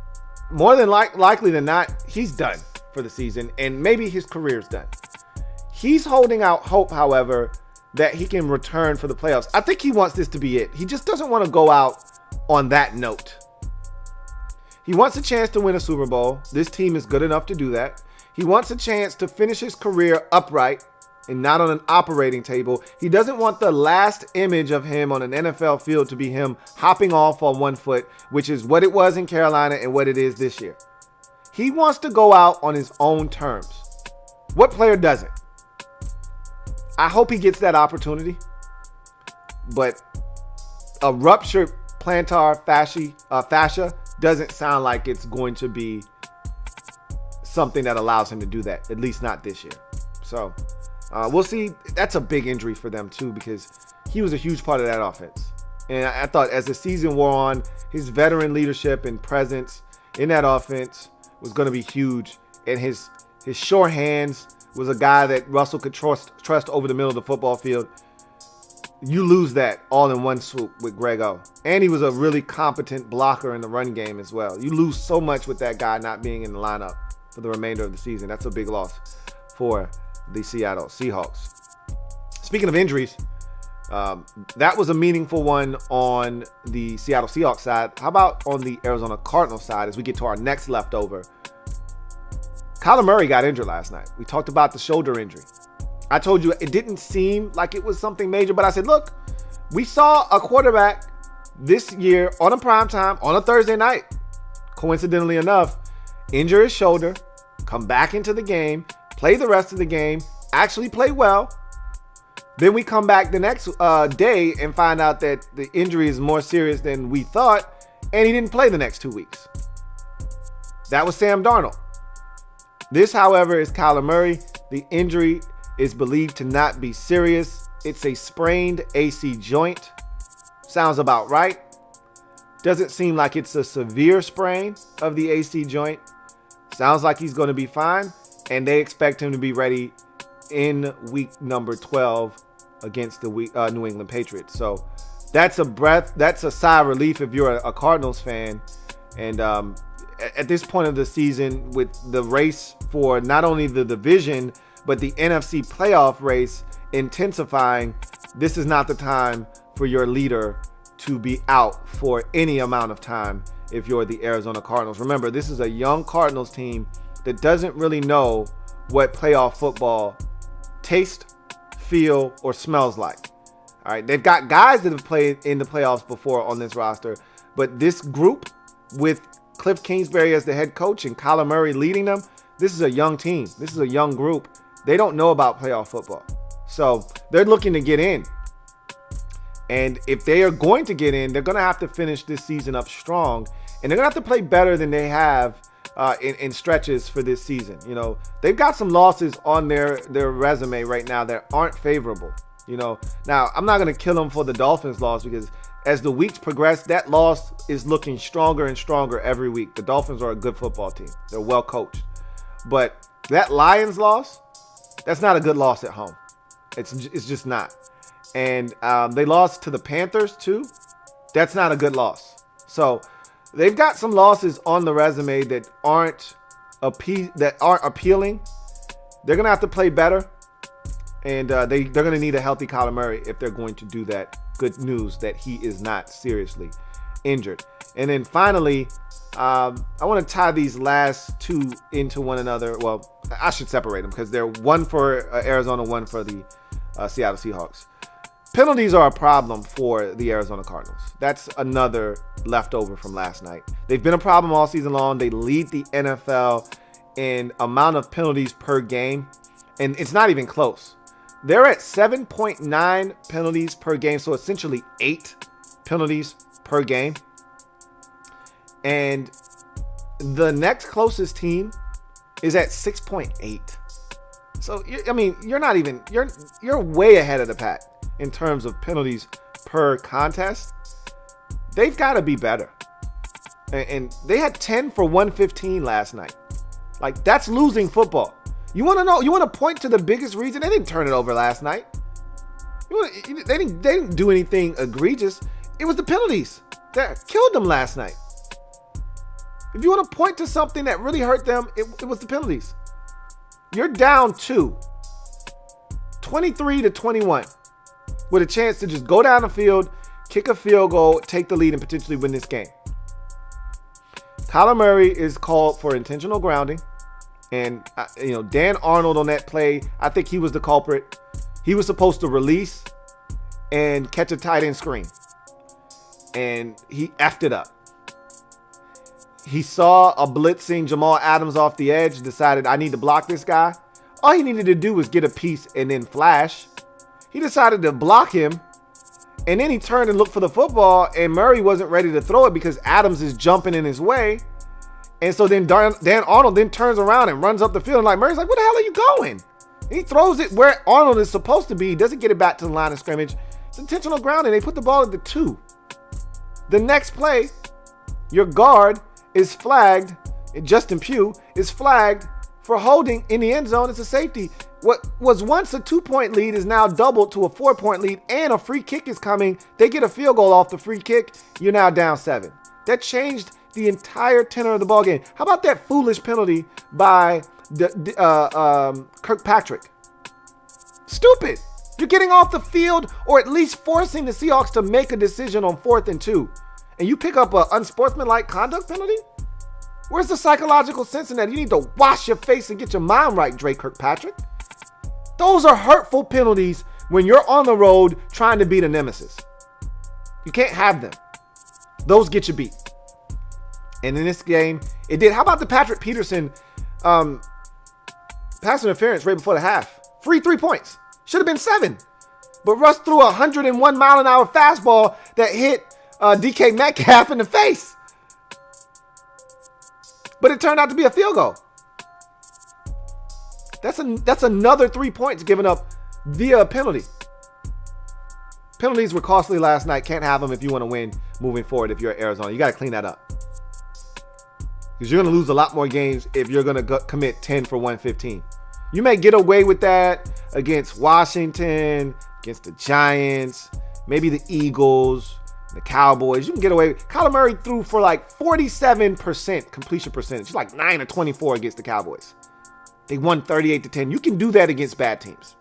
more than likely than not, he's done for the season, and maybe his career's done. He's holding out hope, however, that he can return for the playoffs. I think he wants this to be it. He just doesn't want to go out on that note. He wants a chance to win a Super Bowl. This team is good enough to do that. He wants a chance to finish his career upright and not on an operating table. He doesn't want the last image of him on an NFL field to be him hopping off on one foot, which is what it was in Carolina and what it is this year. He wants to go out on his own terms. What player doesn't? I hope he gets that opportunity. But a ruptured plantar fascia doesn't sound like it's going to be something that allows him to do that, at least not this year. So we'll see. That's a big injury for them too, because he was a huge part of that offense. And I thought as the season wore on, his veteran leadership and presence in that offense was going to be huge. And his sure hands was a guy that Russell could trust over the middle of the football field. You lose that all in one swoop with Grego. And he was a really competent blocker in the run game as well. You lose so much with that guy not being in the lineup for the remainder of the season. That's a big loss for the Seattle Seahawks. Speaking of injuries, that was a meaningful one on the Seattle Seahawks side. How about on the Arizona Cardinals side as we get to our next leftover? Kyler Murray got injured last night. We talked about the shoulder injury. I told you it didn't seem like it was something major, but I said, look, we saw a quarterback this year on a primetime on a Thursday night, coincidentally enough, injure his shoulder, come back into the game, play the rest of the game, actually play well. Then we come back the next day and find out that the injury is more serious than we thought, and he didn't play the next 2 weeks. That was Sam Darnold. This, however, is Kyler Murray. The injury is believed to not be serious. It's a sprained AC joint. Sounds about right. Doesn't seem like it's a severe sprain of the AC joint. Sounds like he's going to be fine, and they expect him to be ready in week number 12 against the New England Patriots. So that's a sigh of relief if you're a Cardinals fan. And at this point of the season, with the race for not only the division, but the NFC playoff race intensifying, this is not the time for your leader to be out for any amount of time if you're the Arizona Cardinals. Remember, this is a young Cardinals team that doesn't really know what playoff football tastes, feel, or smells like. All right, they've got guys that have played in the playoffs before on this roster, but this group with Cliff Kingsbury as the head coach and Kyler Murray leading them, this is a young team. This is a young group, They don't know about playoff football. So they're looking to get in. And if they are going to get in, they're going to have to finish this season up strong. And they're going to have to play better than they have in stretches for this season. You know, they've got some losses on their resume right now that aren't favorable. You know, now I'm not going to kill them for the Dolphins loss, because as the weeks progress, that loss is looking stronger and stronger every week. The Dolphins are a good football team. They're well coached. But that Lions loss, that's not a good loss at home. It's just not. And they lost to the Panthers too. That's not a good loss. So they've got some losses on the resume that aren't appealing. They're going to have to play better. And they're going to need a healthy Kyler Murray if they're going to do that. Good news that he is not seriously injured. And then finally, I want to tie these last two into one another. Well, I should separate them because they're one for Arizona, one for the Seattle Seahawks. Penalties are a problem for the Arizona Cardinals. That's another leftover from last night. They've been a problem all season long. They lead the NFL in amount of penalties per game, and it's not even close. They're at 7.9 penalties per game, so essentially 8 penalties per game. And the next closest team is at 6.8. So, I mean, you're way ahead of the pack in terms of penalties per contest. They've got to be better. And they had 10 for 115 last night. Like, that's losing football. You want to know? You want to point to the biggest reason? They didn't turn it over last night. They didn't do anything egregious. It was the penalties that killed them last night. If you want to point to something that really hurt them, it was the penalties. You're down 23-21, with a chance to just go down the field, kick a field goal, take the lead, and potentially win this game. Kyler Murray is called for intentional grounding. And, Dan Arnold on that play, I think he was the culprit. He was supposed to release and catch a tight end screen. And he effed it up. He saw a blitzing Jamal Adams off the edge, decided, I need to block this guy. All he needed to do was get a piece and then flash. He decided to block him. And then he turned and looked for the football, and Murray wasn't ready to throw it because Adams is jumping in his way. And so then Dan Arnold then turns around and runs up the field, and like Murray's like, where the hell are you going? And he throws it where Arnold is supposed to be. He doesn't get it back to the line of scrimmage. It's intentional grounding. They put the ball at the 2. The next play, your guard is flagged. Justin Pugh is flagged for holding in the end zone. It's a safety. What was once a 2-point lead is now doubled to a 4-point lead, and a free kick is coming. They get a field goal off the free kick. You're now down 7. That changed the entire tenor of the ball game. How about that foolish penalty by Kirkpatrick? Stupid. You're getting off the field, or at least forcing the Seahawks to make a decision on 4th and 2. And you pick up an unsportsmanlike conduct penalty? Where's the psychological sense in that? You need to wash your face and get your mind right, Drake Kirkpatrick. Those are hurtful penalties when you're on the road trying to beat a nemesis. You can't have them. Those get you beat. And in this game, it did. How about the Patrick Peterson pass interference right before the half? Free 3 points. Should have been 7. But Russ threw a 101 mile an hour fastball that hit DK Metcalf in the face. But it turned out to be a field goal. That's another 3 points given up via a penalty. Penalties were costly last night. Can't have them if you want to win moving forward if you're at Arizona. You got to clean that up. Because you're going to lose a lot more games if you're going to commit 10 for 115. You may get away with that against Washington, against the Giants, maybe the Eagles, the Cowboys. You can get away. Kyler Murray threw for like 47% completion percentage. Like 9 or 24 against the Cowboys. They won 38-10. You can do that against bad teams.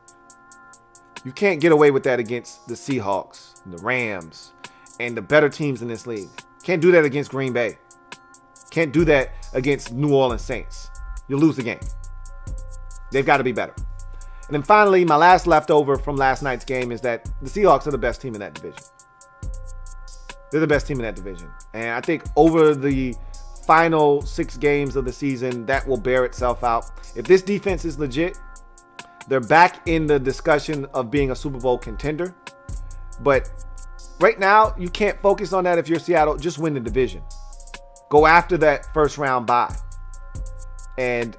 You can't get away with that against the Seahawks, the Rams, and the better teams in this league. Can't do that against Green Bay. Can't do that against New Orleans Saints. You'll lose the game. They've got to be better. And then finally, my last leftover from last night's game is that the Seahawks are the best team in that division. They're the best team in that division. And I think over the final 6 games of the season, that will bear itself out. If this defense is legit, They're back in the discussion of being a Super Bowl contender. But right now, you can't focus on that if you're Seattle. Just win the division. Go after that first round bye. And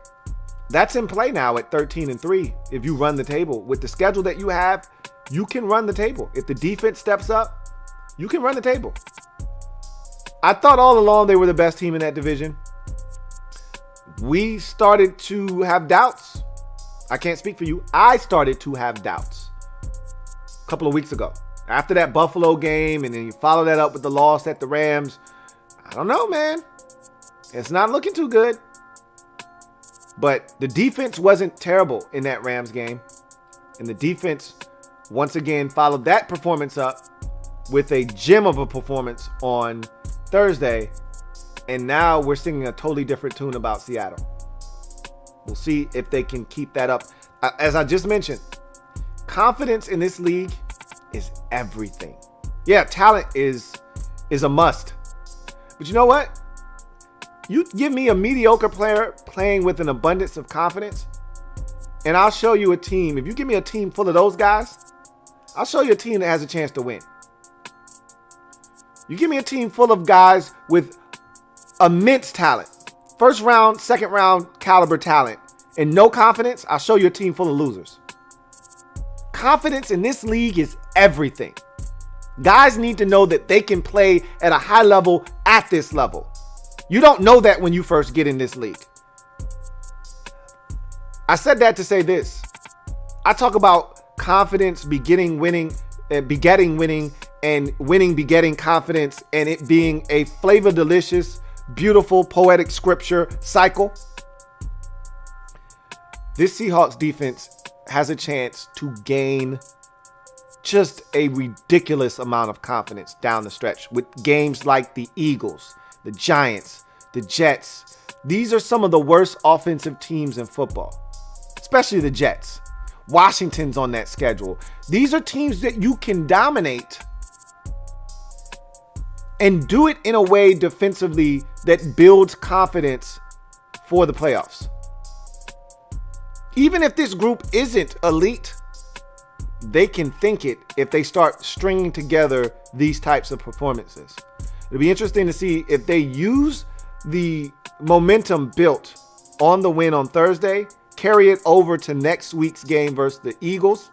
that's in play now at 13-3. If you run the table with the schedule that you have, you can run the table. If the defense steps up, you can run the table. I thought all along they were the best team in that division. We started to have doubts. I can't speak for you. I started to have doubts a couple of weeks ago. After that Buffalo game, and then you follow that up with the loss at the Rams. I don't know, man. It's not looking too good. But the defense wasn't terrible in that Rams game. And the defense, once again, followed that performance up with a gem of a performance on Thursday. And now we're singing a totally different tune about Seattle. We'll see if they can keep that up. As I just mentioned, confidence in this league is everything. Yeah, talent is a must. But you know what? You give me a mediocre player playing with an abundance of confidence, and I'll show you a team. If you give me a team full of those guys, I'll show you a team that has a chance to win. You give me a team full of guys with immense talent, first round, second round caliber talent, and no confidence, I'll show you a team full of losers. Confidence in this league is everything. Guys need to know that they can play at a high level at this level. You don't know that when you first get in this league. I said that to say this. I talk about confidence begetting winning, and winning begetting confidence, and it being a flavor delicious, beautiful, poetic scripture cycle. This Seahawks defense has a chance to gain just a ridiculous amount of confidence down the stretch with games like the Eagles, the Giants, the Jets. These are some of the worst offensive teams in football, especially the Jets. Washington's on that schedule. These are teams that you can dominate and do it in a way defensively that builds confidence for the playoffs. Even if this group isn't elite, they can think it if they start stringing together these types of performances. It'll be interesting to see if they use the momentum built on the win on Thursday, carry it over to next week's game versus the Eagles,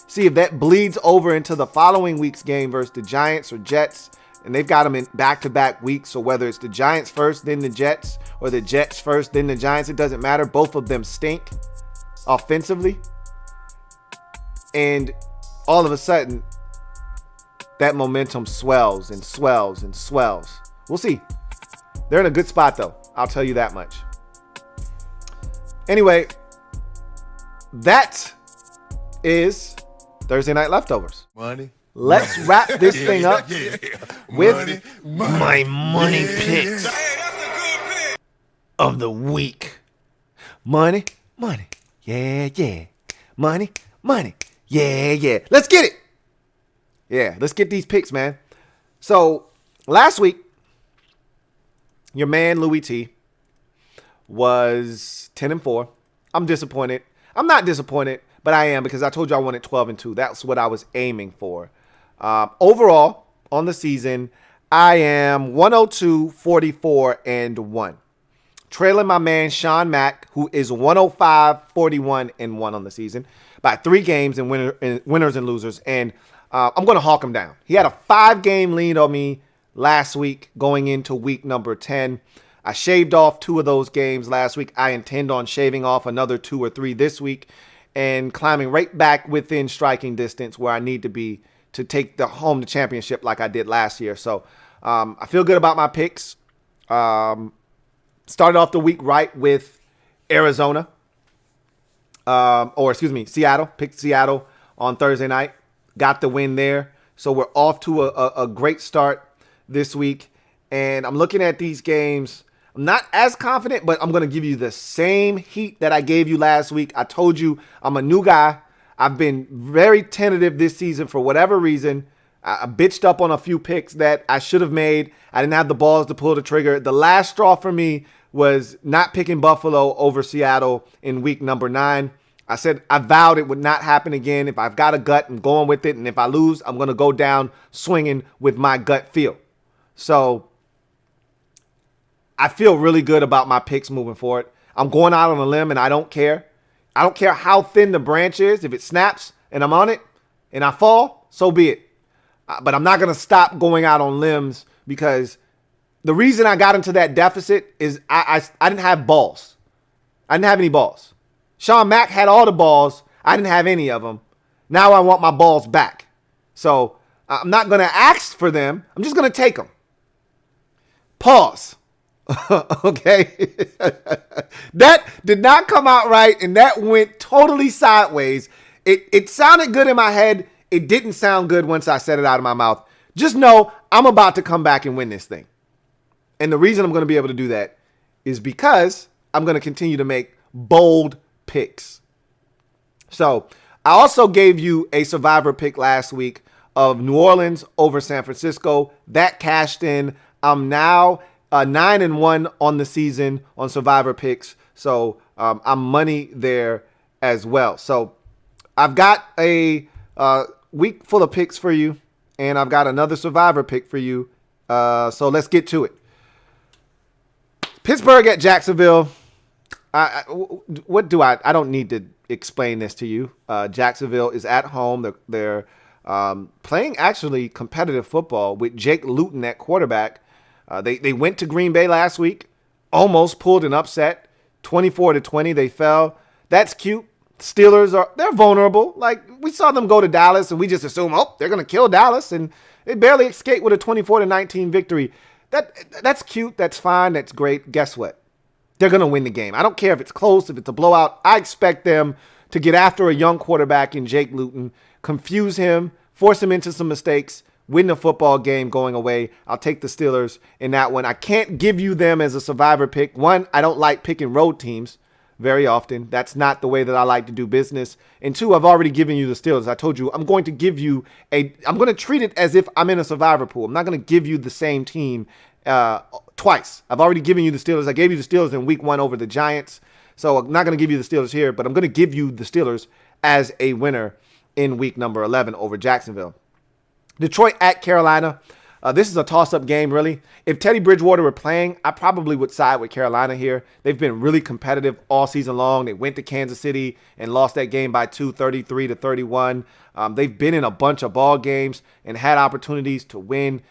see if that bleeds over into the following week's game versus the Giants or Jets, and they've got them in back-to-back weeks, so whether it's the Giants first, then the Jets, or the Jets first, then the Giants, it doesn't matter. Both of them stink offensively, and all of a sudden, that momentum swells and swells and swells. We'll see. They're in a good spot, though. I'll tell you that much. Anyway, that is Thursday Night Leftovers. Money. Let's wrap this thing up with my money picks of the week. Money, money, yeah, yeah. Money, money, yeah, yeah. Let's get it. Yeah, let's get these picks, man. So last week, your man Louie T was 10-4. I'm disappointed. I'm not disappointed, but I am, because I told you I wanted 12-2. That's what I was aiming for. Overall, on the season, I am 102-44-1. Trailing my man Sean Mack, who is 105-41-1 on the season, by 3 games in winners and losers. And I'm going to hawk him down. He had a 5-game lead on me last week going into week number 10. I shaved off 2 of those games last week. I intend on shaving off another 2 or 3 this week and climbing right back within striking distance where I need to be to take the championship like I did last year. So I feel good about my picks. Started off the week right with Arizona. Seattle. Picked Seattle on Thursday night. Got the win there. So we're off to a great start this week. And I'm looking at these games. I'm not as confident, but I'm going to give you the same heat that I gave you last week. I told you I'm a new guy. I've been very tentative this season for whatever reason. I bitched up on a few picks that I should have made. I didn't have the balls to pull the trigger. The last straw for me was not picking Buffalo over Seattle in week number 9. I said I vowed it would not happen again. If I've got a gut, I'm going with it. And if I lose, I'm going to go down swinging with my gut feel. So I feel really good about my picks moving forward. I'm going out on a limb, and I don't care. I don't care how thin the branch is. If it snaps and I'm on it and I fall, so be it. But I'm not going to stop going out on limbs, because the reason I got into that deficit is I didn't have balls. I didn't have any balls. Sean Mack had all the balls. I didn't have any of them. Now I want my balls back. So I'm not going to ask for them. I'm just going to take them. Pause. Okay. That did not come out right, and that went totally sideways. It sounded good in my head. It didn't sound good once I said it out of my mouth. Just know I'm about to come back and win this thing. And the reason I'm going to be able to do that is because I'm going to continue to make bold picks. So I also gave you a survivor pick last week of New Orleans over San Francisco. That cashed in. I'm now 9-1 on the season on survivor picks. So I'm money there as well. So I've got a week full of picks for you, and I've got another survivor pick for you. So let's get to it. Pittsburgh at Jacksonville. I don't need to explain this to you. Jacksonville is at home. They're playing actually competitive football with Jake Luton at quarterback. They went to Green Bay last week, almost pulled an upset, 24-20. They fell. That's cute. Steelers they're vulnerable. Like, we saw them go to Dallas and we just assume, they're going to kill Dallas, and they barely escaped with a 24-19 victory. That's cute. That's fine. That's great. Guess what? They're going to win the game. I don't care if it's close, if it's a blowout. I expect them to get after a young quarterback in Jake Luton, confuse him, force him into some mistakes, win the football game going away. I'll take the Steelers in that one. I can't give you them as a survivor pick. One, I don't like picking road teams very often. That's not the way that I like to do business. And two, I've already given you the Steelers. I told you I'm going to give you I'm going to treat it as if I'm in a survivor pool. I'm not going to give you the same team twice. I've already given you the Steelers. I gave you the Steelers in week 1 over the Giants. So I'm not going to give you the Steelers here, but I'm going to give you the Steelers as a winner in week number 11 over Jacksonville. Detroit at Carolina. This is a toss-up game, really. If Teddy Bridgewater were playing, I probably would side with Carolina here. They've been really competitive all season long. They went to Kansas City and lost that game by 2, 33-31. They've been in a bunch of ball games and had opportunities to win.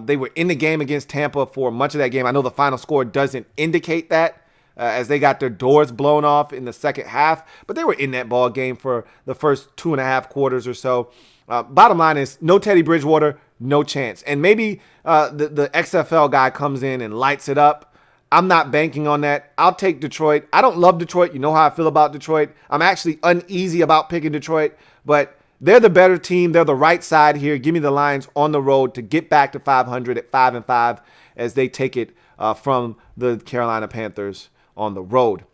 They were in the game against Tampa for much of that game. I know the final score doesn't indicate that, as they got their doors blown off in the second half, but they were in that ball game for the first 2.5 quarters or so. Bottom line is, no Teddy Bridgewater, no chance. And maybe the XFL guy comes in and lights it up. I'm not banking on that. I'll take Detroit. I don't love Detroit. You know how I feel about Detroit. I'm actually uneasy about picking Detroit, but they're the better team. They're the right side here. Give me the Lions on the road to get back to 500 at 5-5 as they take it from the Carolina Panthers on the road.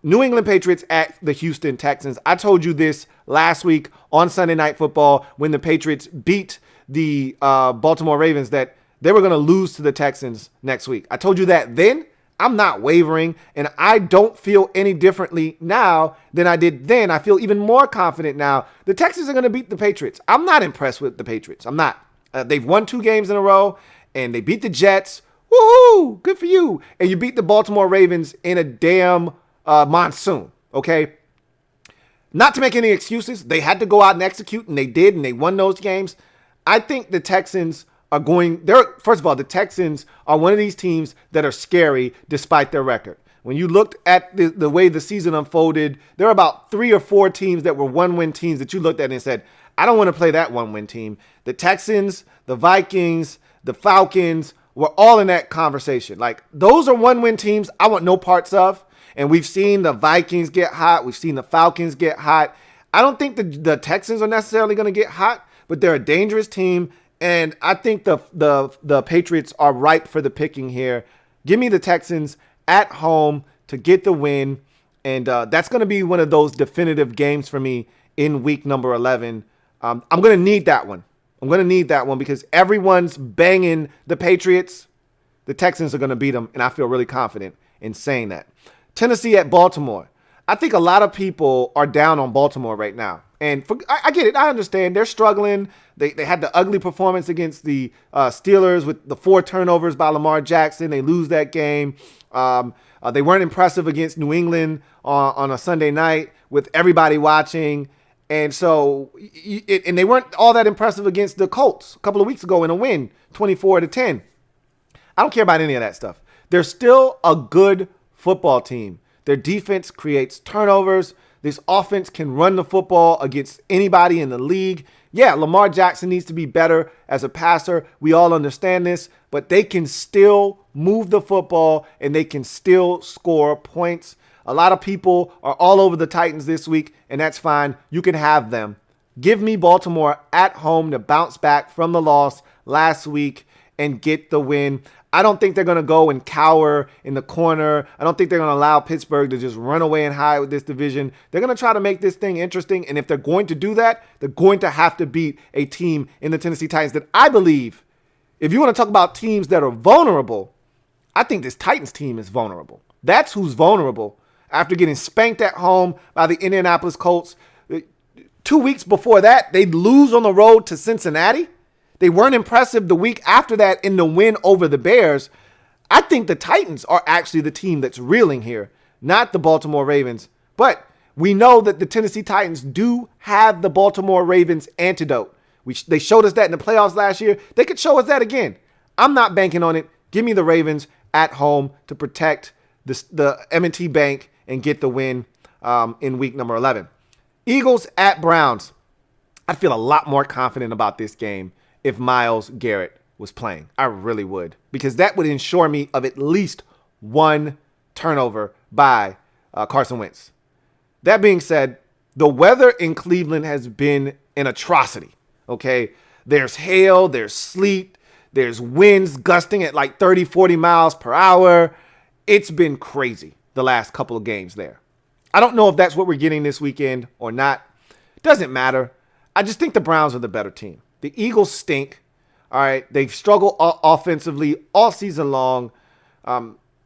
New England Patriots at the Houston Texans. I told you this last week on Sunday Night Football when the Patriots beat the Baltimore Ravens, that they were going to lose to the Texans next week. I told you that then. I'm not wavering, and I don't feel any differently now than I did then. I feel even more confident now. The Texans are going to beat the Patriots. I'm not impressed with the Patriots. I'm not. They've won 2 games in a row, and they beat the Jets. Woohoo! Good for you. And you beat the Baltimore Ravens in a damn monsoon, okay? Not to make any excuses. They had to go out and execute, and they did, and they won those games. I think the Texans first of all, the Texans are one of these teams that are scary despite their record. When you looked at the way the season unfolded, there are about 3 or 4 teams that were 1-win teams that you looked at and said, I don't want to play that 1-win team. The Texans, the Vikings, the Falcons were all in that conversation. Like, those are 1-win teams I want no parts of. And we've seen the Vikings get hot. We've seen the Falcons get hot. I don't think the Texans are necessarily going to get hot, but they're a dangerous team. And I think the Patriots are ripe for the picking here. Give me the Texans at home to get the win. And that's going to be one of those definitive games for me in week number 11. I'm going to need that one. I'm going to need that one because everyone's banging the Patriots. The Texans are going to beat them, and I feel really confident in saying that. Tennessee at Baltimore. I think a lot of people are down on Baltimore right now. And I get it. I understand. They're struggling. They had the ugly performance against the Steelers with the 4 turnovers by Lamar Jackson. They lose that game. They weren't impressive against New England on a Sunday night with everybody watching. And so, and they weren't all that impressive against the Colts a couple of weeks ago in a win, 24-10. I don't care about any of that stuff. They're still a good football team. Their defense creates turnovers. This offense can run the football against anybody in the league. Yeah, Lamar Jackson needs to be better as a passer. We all understand this, but they can still move the football and they can still score points. A lot of people are all over the Titans this week, and that's fine. You can have them. Give me Baltimore at home to bounce back from the loss last week and get the win. I don't think they're going to go and cower in the corner. I don't think they're going to allow Pittsburgh to just run away and hide with this division. They're going to try to make this thing interesting. And if they're going to do that, they're going to have to beat a team in the Tennessee Titans that I believe, if you want to talk about teams that are vulnerable, I think this Titans team is vulnerable. That's who's vulnerable after getting spanked at home by the Indianapolis Colts. 2 weeks before that, they'd lose on the road to Cincinnati. They weren't impressive the week after that in the win over the Bears. I think the Titans are actually the team that's reeling here, not the Baltimore Ravens. But we know that the Tennessee Titans do have the Baltimore Ravens antidote. They showed us that in the playoffs last year. They could show us that again. I'm not banking on it. Give me the Ravens at home to protect the M&T Bank and get the win in week number 11. Eagles at Browns. I'd feel a lot more confident about this game if Myles Garrett was playing. I really would, because that would ensure me of at least one turnover by Carson Wentz. That being said, the weather in Cleveland has been an atrocity, okay? There's hail, there's sleet, there's winds gusting at like 30, 40 miles per hour. It's been crazy the last couple of games there. I don't know if that's what we're getting this weekend or not. Doesn't matter. I just think the Browns are the better team. The Eagles stink. All right. They've struggled offensively all season long.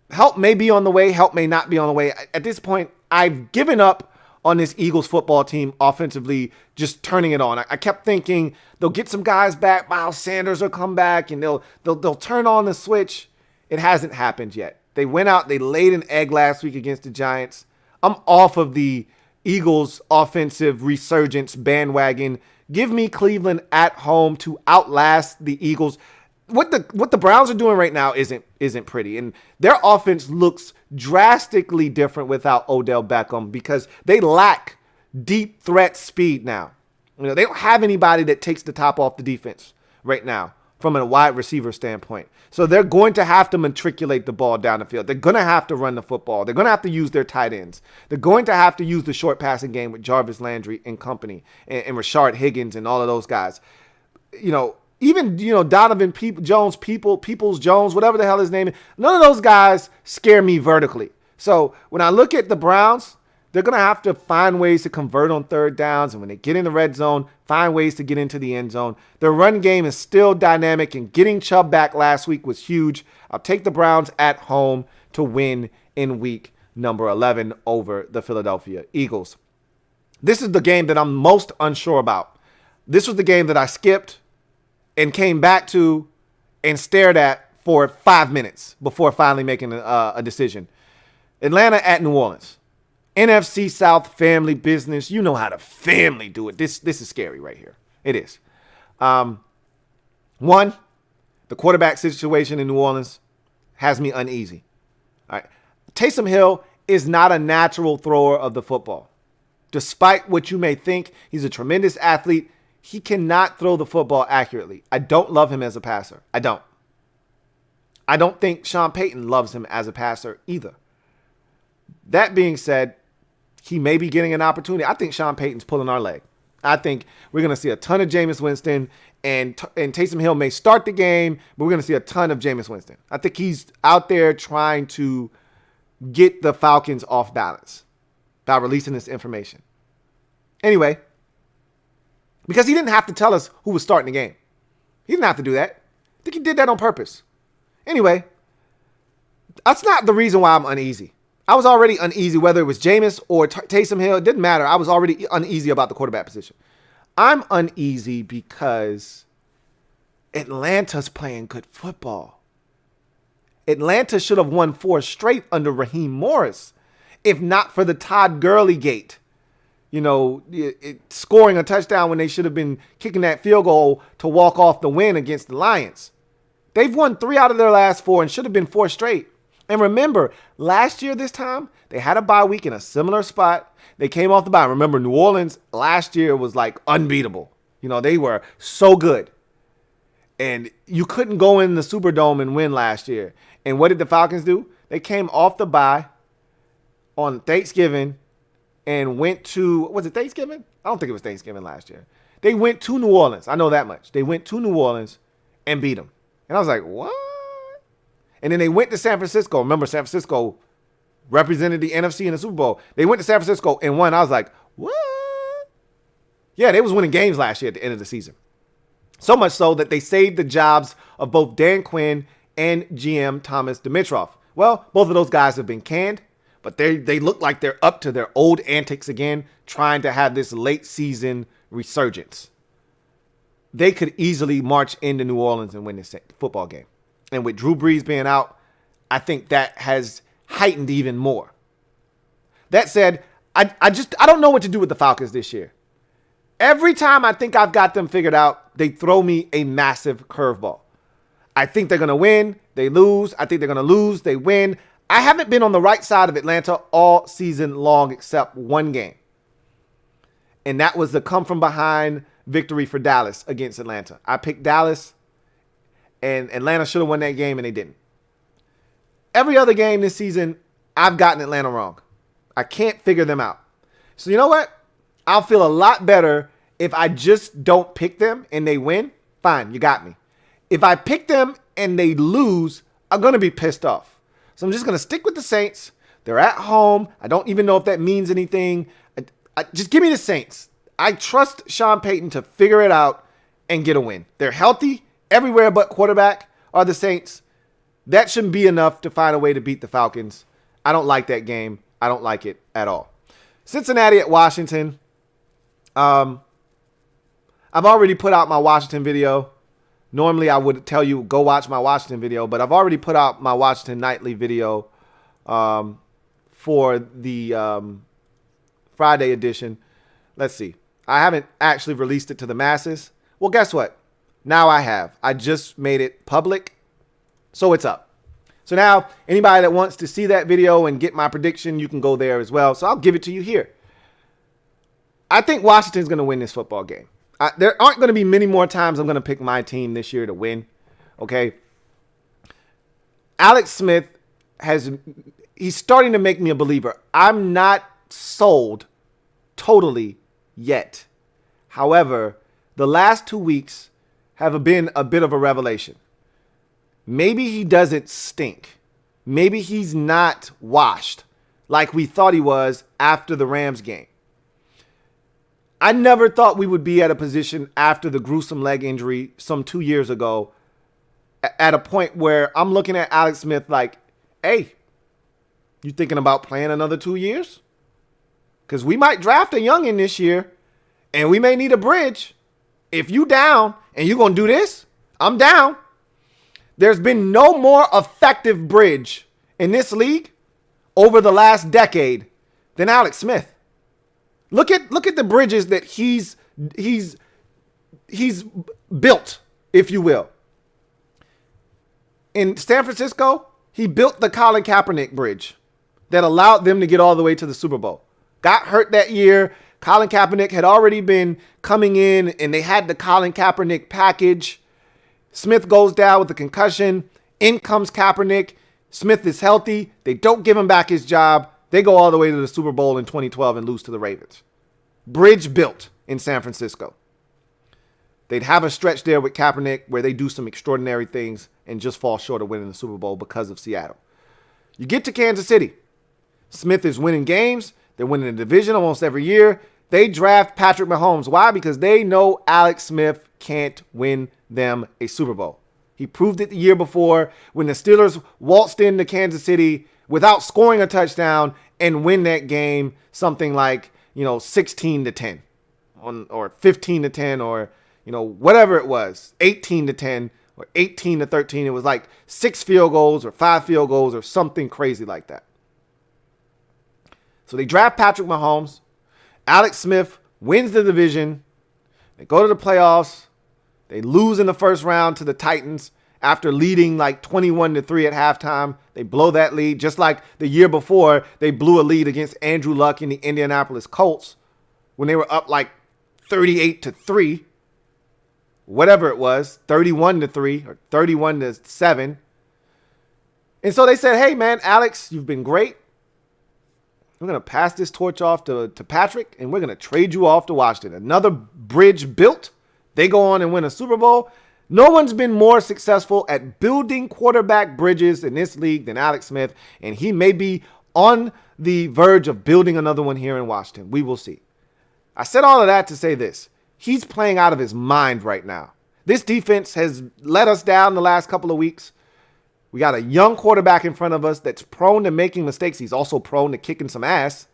Help may be on the way. Help may not be on the way. At this point, I've given up on this Eagles football team offensively, just turning it on. I kept thinking they'll get some guys back. Miles Sanders will come back and they'll turn on the switch. It hasn't happened yet. They went out. They laid an egg last week against the Giants. I'm off of the Eagles offensive resurgence bandwagon. Give me Cleveland at home to outlast the Eagles. What the Browns are doing right now isn't pretty. And their offense looks drastically different without Odell Beckham because they lack deep threat speed now. You know, they don't have anybody that takes the top off the defense right now from a wide receiver standpoint. So they're going to have to matriculate the ball down the field. They're going to have to run the football. They're going to have to use their tight ends. They're going to have to use the short passing game with Jarvis Landry and company and Rashard Higgins and all of those guys. You know, even, Donovan Jones, Peoples Jones, whatever the hell his name is, none of those guys scare me vertically. So when I look at the Browns, they're going to have to find ways to convert on third downs. And when they get in the red zone, find ways to get into the end zone. Their run game is still dynamic, and getting Chubb back last week was huge. I'll take the Browns at home to win in week number 11 over the Philadelphia Eagles. This is the game that I'm most unsure about. This was the game that I skipped and came back to and stared at for 5 minutes before finally making a decision. Atlanta at New Orleans. NFC South family business. You know how the family do it. This is scary right here. It is. One, the quarterback situation in New Orleans has me uneasy. All right. Taysom Hill is not a natural thrower of the football. Despite what you may think, he's a tremendous athlete. He cannot throw the football accurately. I don't love him as a passer. I don't. I don't think Sean Payton loves him as a passer either. That being said, he may be getting an opportunity. I think Sean Payton's pulling our leg. I think we're going to see a ton of Jameis Winston, and Taysom Hill may start the game, but we're going to see a ton of Jameis Winston. I think he's out there trying to get the Falcons off balance by releasing this information. Anyway, because he didn't have to tell us who was starting the game. He didn't have to do that. I think he did that on purpose. Anyway, that's not the reason why I'm uneasy. I was already uneasy, whether it was Jameis or Taysom Hill. It didn't matter. I was already uneasy about the quarterback position. I'm uneasy because Atlanta's playing good football. Atlanta should have won 4 straight under Raheem Morris, if not for the Todd Gurley gate. Scoring a touchdown when they should have been kicking that field goal to walk off the win against the Lions. They've won 3 out of their last 4 and should have been 4 straight. And remember, last year this time, they had a bye week in a similar spot. They came off the bye. Remember, New Orleans last year was like unbeatable. They were so good. And you couldn't go in the Superdome and win last year. And what did the Falcons do? They came off the bye on Thanksgiving and went to, was it Thanksgiving? I don't think it was Thanksgiving last year. They went to New Orleans. I know that much. They went to New Orleans and beat them. And I was like, what? And then they went to San Francisco. Remember, San Francisco represented the NFC in the Super Bowl. They went to San Francisco and won. I was like, what? Yeah, they was winning games last year at the end of the season. So much so that they saved the jobs of both Dan Quinn and GM Thomas Dimitroff. Well, both of those guys have been canned, but they look like they're up to their old antics again, trying to have this late season resurgence. They could easily march into New Orleans and win this football game. And with Drew Brees being out, I think that has heightened even more. That said, I don't know what to do with the Falcons this year. Every time I think I've got them figured out, they throw me a massive curveball. I think they're going to win, they lose. I think they're going to lose, they win. I haven't been on the right side of Atlanta all season long except one game. And that was the come from behind victory for Dallas against Atlanta. I picked Dallas, and Atlanta should have won that game, and they didn't. Every other game this season, I've gotten Atlanta wrong. I can't figure them out. So you know what? I'll feel a lot better if I just don't pick them and they win. Fine, you got me. If I pick them and they lose, I'm going to be pissed off. So I'm just going to stick with the Saints. They're at home. I don't even know if that means anything. Just give me the Saints. I trust Sean Payton to figure it out and get a win. They're healthy everywhere but quarterback are the Saints. That shouldn't be enough to find a way to beat the Falcons. I don't like that game. I don't like it at all. Cincinnati at Washington. I've already put out my Washington video. Normally, I would tell you, go watch my Washington video, but I've already put out my Washington Nightly video for the Friday edition. Let's see. I haven't actually released it to the masses. Well, guess what? Now I have. I just made it public, so it's up. So now, anybody that wants to see that video and get my prediction, you can go there as well. So I'll give it to you here. I think Washington's going to win this football game. There aren't going to be many more times I'm going to pick my team this year to win. Okay. Alex Smith he's starting to make me a believer. I'm not sold totally yet. However, the last 2 weeks have been a bit of a revelation. Maybe he doesn't stink. Maybe he's not washed like we thought he was after the Rams game. I never thought we would be at a position after the gruesome leg injury some 2 years ago at a point where I'm looking at Alex Smith like, hey, you thinking about playing another 2 years? Because we might draft a youngin this year and we may need a bridge. If you down and you're going to do this, I'm down. There's been no more effective bridge in this league over the last decade than Alex Smith. Look at the bridges that he's built, if you will. In San Francisco, he built the Colin Kaepernick bridge that allowed them to get all the way to the Super Bowl. Got hurt that year. Colin Kaepernick had already been coming in, and they had the Colin Kaepernick package. Smith goes down with a concussion. In comes Kaepernick. Smith is healthy. They don't give him back his job. They go all the way to the Super Bowl in 2012 and lose to the Ravens. Bridge built in San Francisco. They'd have a stretch there with Kaepernick where they do some extraordinary things and just fall short of winning the Super Bowl because of Seattle. You get to Kansas City. Smith is winning games. They're winning the division almost every year. They draft Patrick Mahomes. Why? Because they know Alex Smith can't win them a Super Bowl. He proved it the year before when the Steelers waltzed into Kansas City without scoring a touchdown and win that game something like, 16-10 or 15-10 or, whatever it was, 18-10 or 18-13. It was like 6 field goals or 5 field goals or something crazy like that. So they draft Patrick Mahomes. Alex Smith wins the division. They go to the playoffs. They lose in the first round to the Titans after leading like 21-3 at halftime. They blow that lead just like the year before they blew a lead against Andrew Luck in the Indianapolis Colts when they were up like 38-3. Whatever it was, 31-3 or 31-7. And so they said, hey, man, Alex, you've been great. We're going to pass this torch off to Patrick, and we're going to trade you off to Washington. Another bridge built. They go on and win a Super Bowl. No one's been more successful at building quarterback bridges in this league than Alex Smith, and he may be on the verge of building another one here in Washington. We will see. I said all of that to say this. He's playing out of his mind right now. This defense has let us down the last couple of weeks. We got a young quarterback in front of us that's prone to making mistakes. He's also prone to kicking some ass.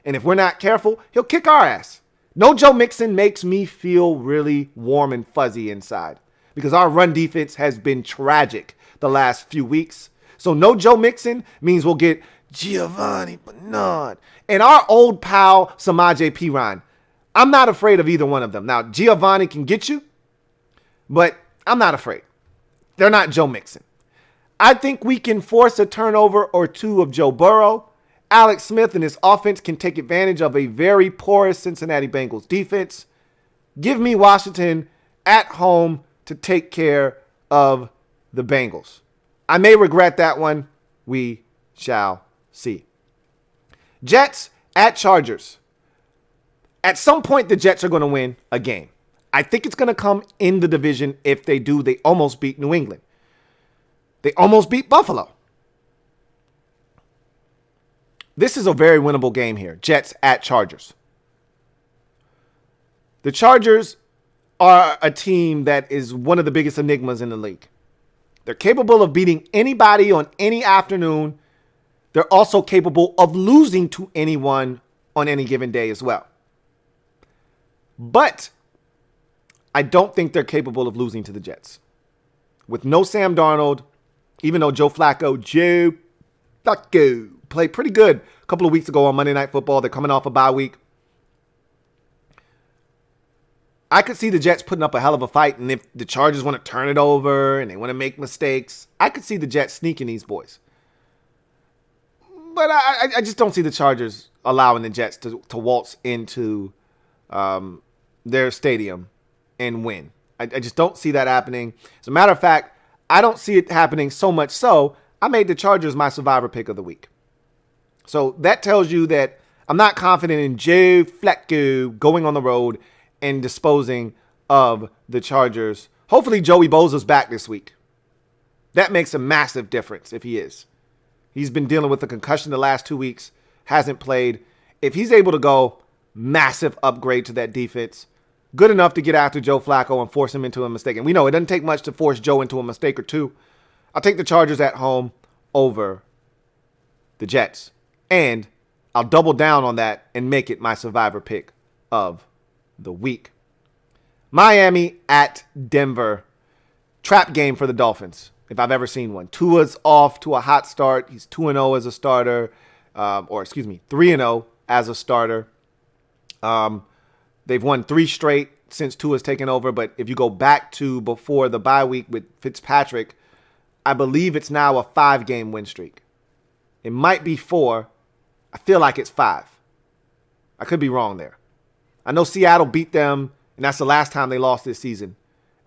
And if we're not careful, he'll kick our ass. No Joe Mixon makes me feel really warm and fuzzy inside because our run defense has been tragic the last few weeks. So no Joe Mixon means we'll get Giovanni Bernard and our old pal Samaje Perine. I'm not afraid of either one of them. Now, Giovanni can get you, but I'm not afraid. They're not Joe Mixon. I think we can force a turnover or two of Joe Burrow. Alex Smith and his offense can take advantage of a very porous Cincinnati Bengals defense. Give me Washington at home to take care of the Bengals. I may regret that one. We shall see. Jets at Chargers. At some point, the Jets are going to win a game. I think it's going to come in the division. If they do, they almost beat New England. They almost beat Buffalo. This is a very winnable game here. Jets at Chargers. The Chargers are a team that is one of the biggest enigmas in the league. They're capable of beating anybody on any afternoon. They're also capable of losing to anyone on any given day as well. But I don't think they're capable of losing to the Jets. With no Sam Darnold, even though Joe Flacco played pretty good a couple of weeks ago on Monday Night Football. They're coming off a bye week. I could see the Jets putting up a hell of a fight, and if the Chargers want to turn it over and they want to make mistakes, I could see the Jets sneaking these boys. But I just don't see the Chargers allowing the Jets to waltz into their stadium and win. I just don't see that happening. As a matter of fact, I don't see it happening so much so I made the Chargers my survivor pick of the week. So that tells you that I'm not confident in Joe Flacco going on the road and disposing of the Chargers. Hopefully Joey Bosa's back this week. That makes a massive difference if he is. He's been dealing with a concussion the last 2 weeks, hasn't played. If he's able to go, massive upgrade to that defense. Good enough to get after Joe Flacco and force him into a mistake. And we know it doesn't take much to force Joe into a mistake or two. I'll take the Chargers at home over the Jets. And I'll double down on that and make it my survivor pick of the week. Miami at Denver. Trap game for the Dolphins, if I've ever seen one. Tua's off to a hot start. He's 2-0 as a starter. 3-0 as a starter. They've won 3 straight since Tua's taken over. But if you go back to before the bye week with Fitzpatrick, I believe it's now a 5-game win streak. It might be 4. I feel like it's 5. I could be wrong there. I know Seattle beat them, and that's the last time they lost this season.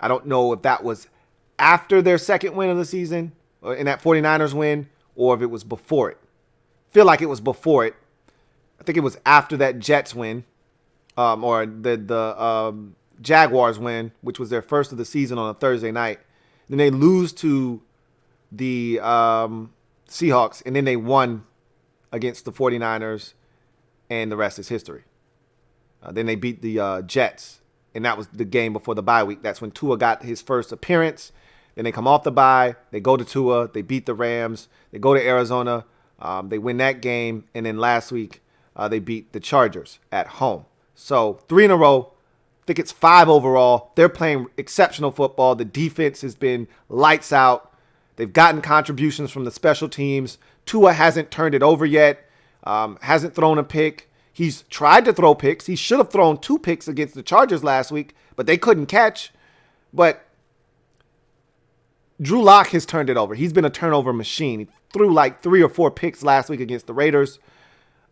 I don't know if that was after their second win of the season, or in that 49ers win, or if it was before it. I feel like it was before it. I think it was after that Jets win, or the Jaguars win, which was their first of the season on a Thursday night. Then they lose to the Seahawks, and then they won against the 49ers, and the rest is history. Then they beat the Jets, and that was the game before the bye week. That's when Tua got his first appearance. Then they come off the bye. They go to Tua. They beat the Rams. They go to Arizona. They win that game. And then last week, they beat the Chargers at home. So 3 in a row. I think it's 5 overall. They're playing exceptional football. The defense has been lights out. They've gotten contributions from the special teams. Tua hasn't turned it over yet. Hasn't thrown a pick. He's tried to throw picks. He should have thrown 2 picks against the Chargers last week, but they couldn't catch. But Drew Lock has turned it over. He's been a turnover machine. He threw like 3 or 4 picks last week against the Raiders.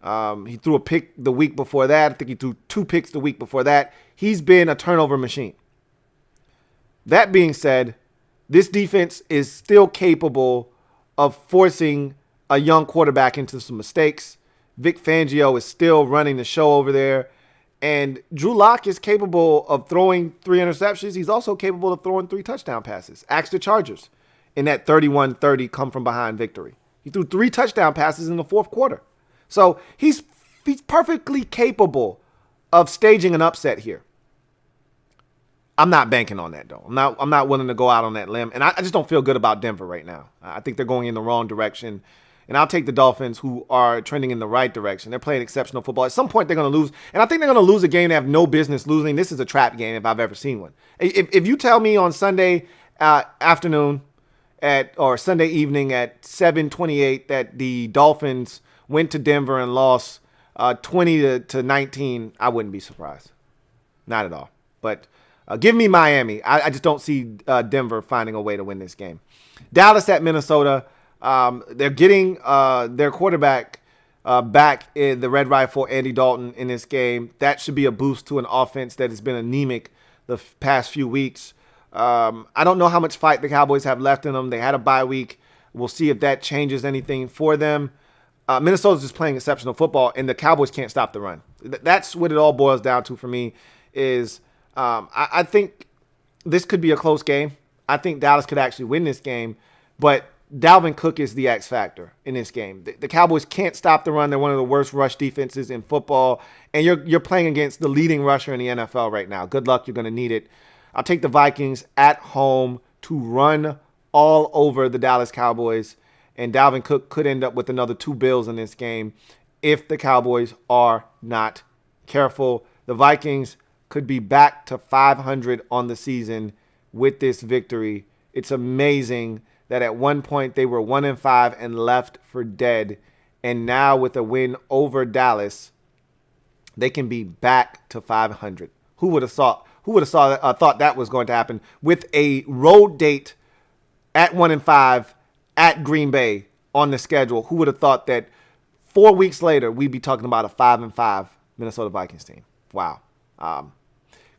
He threw a pick the week before that. I think he threw 2 picks the week before that. He's been a turnover machine. That being said, this defense is still capable of forcing a young quarterback into some mistakes. Vic Fangio is still running the show over there. And Drew Lock is capable of throwing 3 interceptions. He's also capable of throwing 3 touchdown passes. Ask the Chargers in that 31-30 come from behind victory. He threw 3 touchdown passes in the 4th quarter. So he's perfectly capable of staging an upset here. I'm not banking on that, though. I'm not willing to go out on that limb. And I just don't feel good about Denver right now. I think they're going in the wrong direction. And I'll take the Dolphins, who are trending in the right direction. They're playing exceptional football. At some point, they're going to lose. And I think they're going to lose a game they have no business losing. This is a trap game if I've ever seen one. If you tell me on Sunday afternoon or Sunday evening at 7:28 that the Dolphins went to Denver and lost 20-19, I wouldn't be surprised. Not at all. But give me Miami. I just don't see Denver finding a way to win this game. Dallas at Minnesota. They're getting their quarterback back in the Red Rifle, Andy Dalton, in this game. That should be a boost to an offense that has been anemic the past few weeks. I don't know how much fight the Cowboys have left in them. They had a bye week. We'll see if that changes anything for them. Minnesota's just playing exceptional football, and the Cowboys can't stop the run. That's what it all boils down to for me is I think this could be a close game. I think Dallas could actually win this game, but Dalvin Cook is the X factor in this game. The Cowboys can't stop the run. They're one of the worst rush defenses in football, and you're playing against the leading rusher in the NFL right now. Good luck. You're going to need it. I'll take the Vikings at home to run all over the Dallas Cowboys, and Dalvin Cook could end up with another 2 bills in this game if the Cowboys are not careful. The Vikings could be back to 500 on the season with this victory. It's amazing that at one point they were 1-5 and left for dead. And now with a win over Dallas, they can be back to 500. Who would have thought that was going to happen with a road date at 1-5 at Green Bay on the schedule? Who would have thought that 4 weeks later we'd be talking about a 5-5 Minnesota Vikings team? Wow.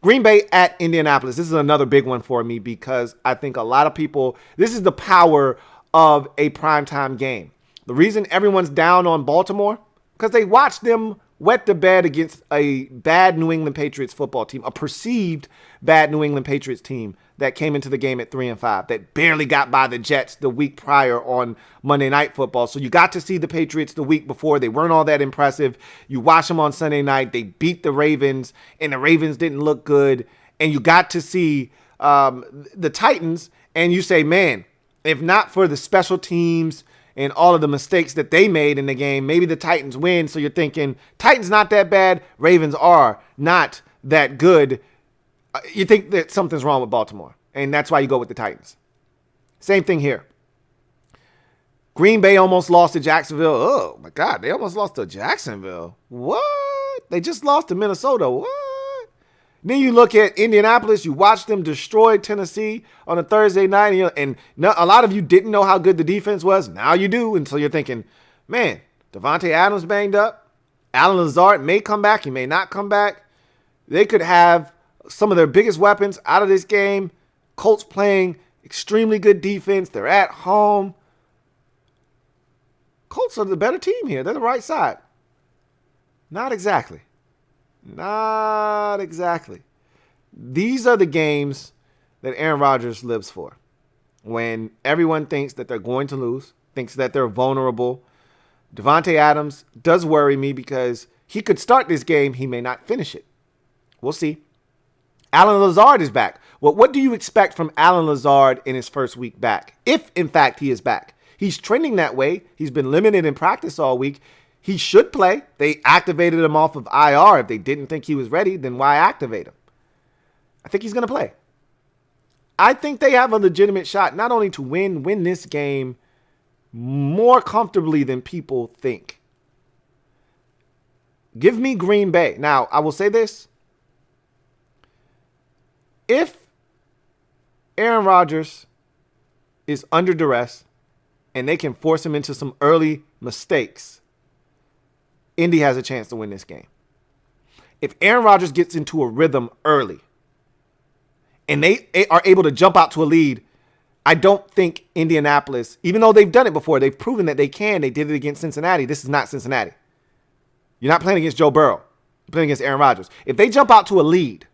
Green Bay at Indianapolis. This is another big one for me because I think a lot of people, this is the power of a primetime game. The reason everyone's down on Baltimore, because they watched them wet the bed against a bad New England Patriots football team, a perceived bad New England Patriots team that came into the game at 3-5, that barely got by the Jets the week prior on Monday Night Football. So you got to see the Patriots the week before. They weren't all that impressive. You watch them on Sunday night. They beat the Ravens, and the Ravens didn't look good. And you got to see the Titans, and you say, man, if not for the special teams and all of the mistakes that they made in the game, maybe the Titans win. So you're thinking, Titans not that bad, Ravens are not that good. You think that something's wrong with Baltimore, and that's why you go with the Titans. Same thing here. Green Bay almost lost to Jacksonville. Oh, my God, they almost lost to Jacksonville. What? They just lost to Minnesota. What? Then you look at Indianapolis. You watch them destroy Tennessee on a Thursday night, and a lot of you didn't know how good the defense was. Now you do, and so you're thinking, man, Devontae Adams banged up. Alan Lazard may come back. He may not come back. They could have some of their biggest weapons out of this game. Colts playing extremely good defense. They're at home. Colts are the better team here. They're the right side. Not exactly. Not exactly. These are the games that Aaron Rodgers lives for. When everyone thinks that they're going to lose, thinks that they're vulnerable. Devontae Adams does worry me because he could start this game. He may not finish it. We'll see. Alan Lazard is back. What do you expect from Alan Lazard in his first week back? If, in fact, he is back. He's trending that way. He's been limited in practice all week. He should play. They activated him off of IR. If they didn't think he was ready, then why activate him? I think he's going to play. I think they have a legitimate shot not only to win this game more comfortably than people think. Give me Green Bay. Now, I will say this. If Aaron Rodgers is under duress and they can force him into some early mistakes, Indy has a chance to win this game. If Aaron Rodgers gets into a rhythm early and they are able to jump out to a lead, I don't think Indianapolis, even though they've done it before, they've proven that they can. They did it against Cincinnati. This is not Cincinnati. You're not playing against Joe Burrow. You're playing against Aaron Rodgers. If they jump out to a lead,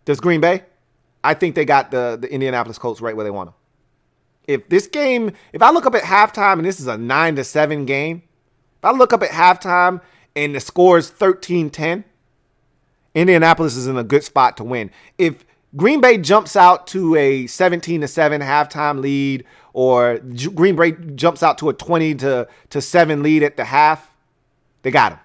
does Green Bay? I think they got the Indianapolis Colts right where they want them. If I look up at halftime and this is a 9-7 game, if I look up at halftime and the score is 13-10, Indianapolis is in a good spot to win. If Green Bay jumps out to a 17-7 halftime lead, or Green Bay jumps out to a 20-7 lead at the half, they got him.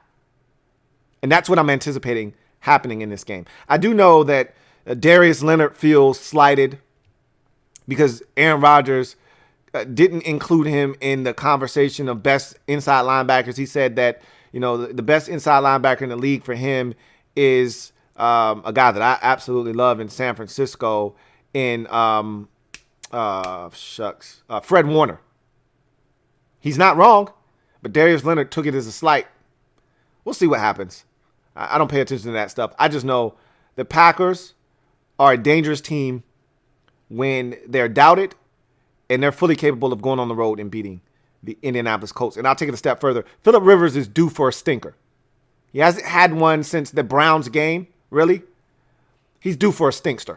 And that's what I'm anticipating happening in this game. I do know that Darius Leonard feels slighted because Aaron Rodgers didn't include him in the conversation of best inside linebackers. He said that, the best inside linebacker in the league for him is a guy that I absolutely love in San Francisco in Fred Warner. He's not wrong, but Darius Leonard took it as a slight. We'll see what happens. I don't pay attention to that stuff. I just know the Packers are a dangerous team when they're doubted, and they're fully capable of going on the road and beating the Indianapolis Colts. And I'll take it a step further. Phillip Rivers is due for a stinker. He hasn't had one since the Browns game, really. He's due for a stinkster.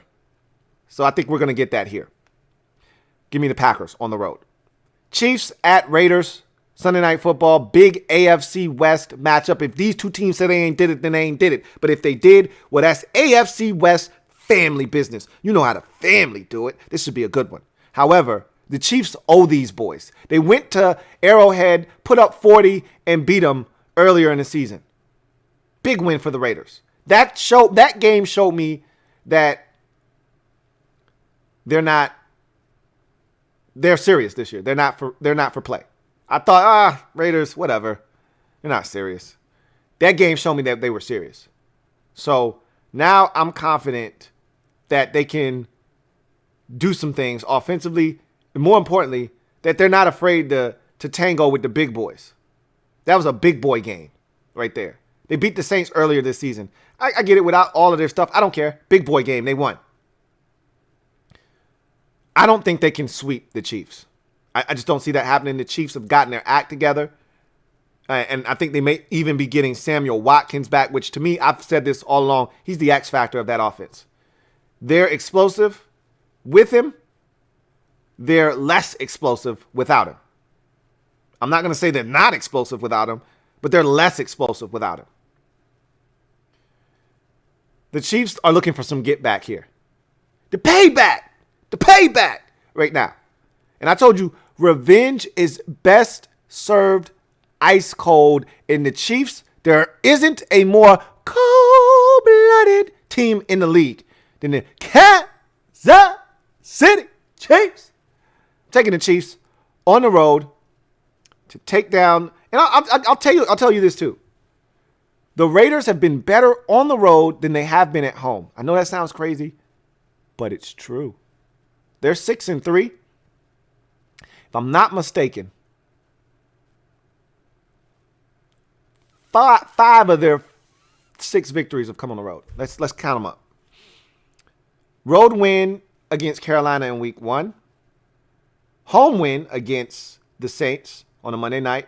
So I think we're going to get that here. Give me the Packers on the road. Chiefs at Raiders, Sunday Night Football, big AFC West matchup. If these two teams said they ain't did it, then they ain't did it. But if they did, well, that's AFC West family business. You know how the family do it. This should be a good one. However, the Chiefs owe these boys. They went to Arrowhead, put up 40, and beat them earlier in the season. Big win for the Raiders. That game showed me that they're serious this year. They're not for play. I thought, Raiders, whatever. They're not serious. That game showed me that they were serious. So now I'm confident that they can do some things offensively, and more importantly, that they're not afraid to tango with the big boys. That was a big boy game right there. They beat the Saints earlier this season. I get it without all of their stuff. I don't care. Big boy game. They won. I don't think they can sweep the Chiefs. I just don't see that happening. The Chiefs have gotten their act together. And I think they may even be getting Samuel Watkins back, which to me, I've said this all along, he's the X factor of that offense. They're explosive with him. They're less explosive without him. I'm not going to say they're not explosive without him, but they're less explosive without him. The Chiefs are looking for some get back here. The payback right now. And I told you, revenge is best served ice cold. In the Chiefs, there isn't a more cold-blooded team in the league than the Kansas City Chiefs. I'm taking the Chiefs on the road to take down. And I'll tell you this too. The Raiders have been better on the road than they have been at home. I know that sounds crazy, but it's true. They're 6-3. If I'm not mistaken, five of their 6 victories have come on the road. Let's count them up. Road win against Carolina in week 1. Home win against the Saints on a Monday night.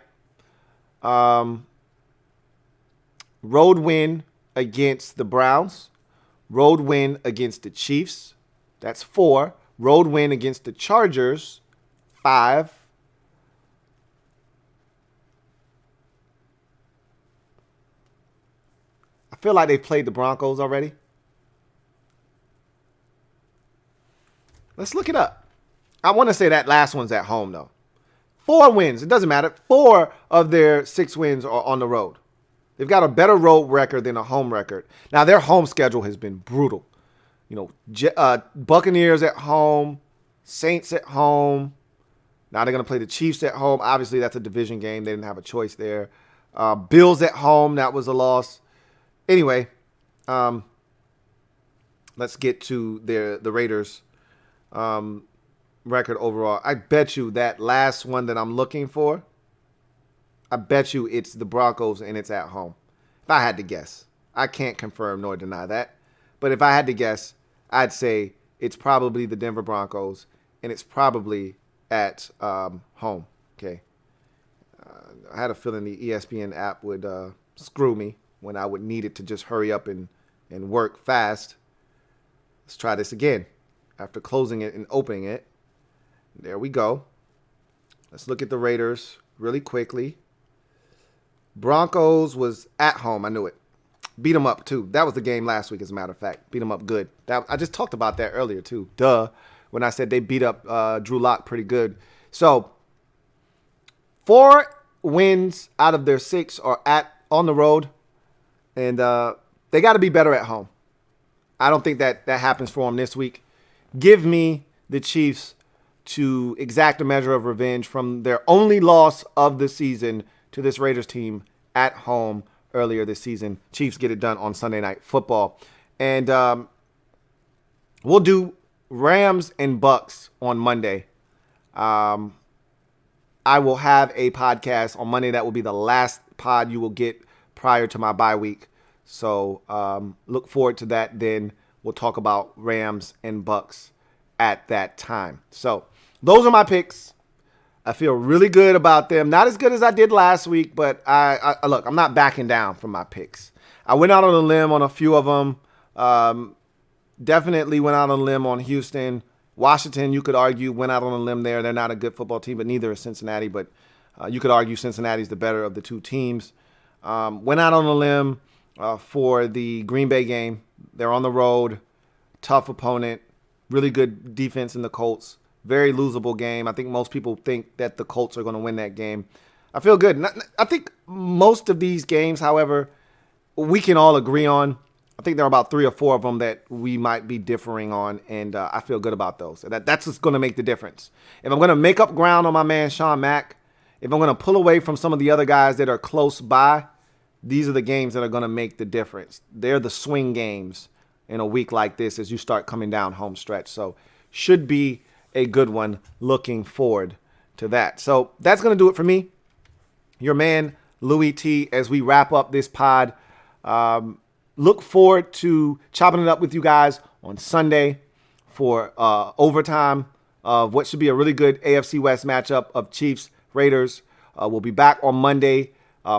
Road win against the Browns. Road win against the Chiefs. That's 4. Road win against the Chargers. 5. I feel like they played the Broncos already. Let's look it up. I want to say that last one's at home, though. 4 wins. It doesn't matter. 4 of their 6 wins are on the road. They've got a better road record than a home record. Now, their home schedule has been brutal. Buccaneers at home, Saints at home. Now they're going to play the Chiefs at home. Obviously, that's a division game. They didn't have a choice there. Bills at home. That was a loss. Anyway, let's get to the Raiders' record overall. I bet you that last one that I'm looking for, I bet you it's the Broncos and it's at home. If I had to guess. I can't confirm nor deny that. But if I had to guess, I'd say it's probably the Denver Broncos and it's probably at home. Okay. I had a feeling the ESPN app would screw me when I would need it to just hurry up and work fast. Let's try this again. After closing it and opening it. There we go. Let's look at the Raiders really quickly. Broncos was at home. I knew it. Beat them up, too. That was the game last week, as a matter of fact. Beat them up good. I just talked about that earlier, too. Duh. When I said they beat up Drew Lock pretty good. So, 4 wins out of their 6 are on the road. And they got to be better at home. I don't think that happens for them this week. Give me the Chiefs to exact a measure of revenge from their only loss of the season to this Raiders team at home earlier this season. Chiefs get it done on Sunday Night Football. And we'll do Rams and Bucks on Monday. I will have a podcast on Monday. That will be the last pod you will get prior to my bye week. So look forward to that. Then we'll talk about Rams and Bucks at that time. So those are my picks. I feel really good about them. Not as good as I did last week, but I look, I'm not backing down from my picks. I went out on a limb on a few of them. Definitely went out on a limb on Houston. Washington, you could argue, went out on a limb there. They're not a good football team, but neither is Cincinnati. But you could argue Cincinnati's the better of the 2 teams. Went out on a limb for the Green Bay game. They're on the road. Tough opponent. Really good defense in the Colts. Very losable game. I think most people think that the Colts are going to win that game. I feel good. I think most of these games, however, we can all agree on. I think there are about 3 or 4 of them that we might be differing on, and I feel good about those. That's what's going to make the difference. If I'm going to make up ground on my man Sean Mack, if I'm going to pull away from some of the other guys that are close by, these are the games that are going to make the difference. They're the swing games in a week like this as you start coming down home stretch. So should be a good one. Looking forward to that. So that's going to do it for me. Your man, Louie T, as we wrap up this pod. Look forward to chopping it up with you guys on Sunday for overtime of what should be a really good AFC West matchup of Chiefs, Raiders. We'll be back on Monday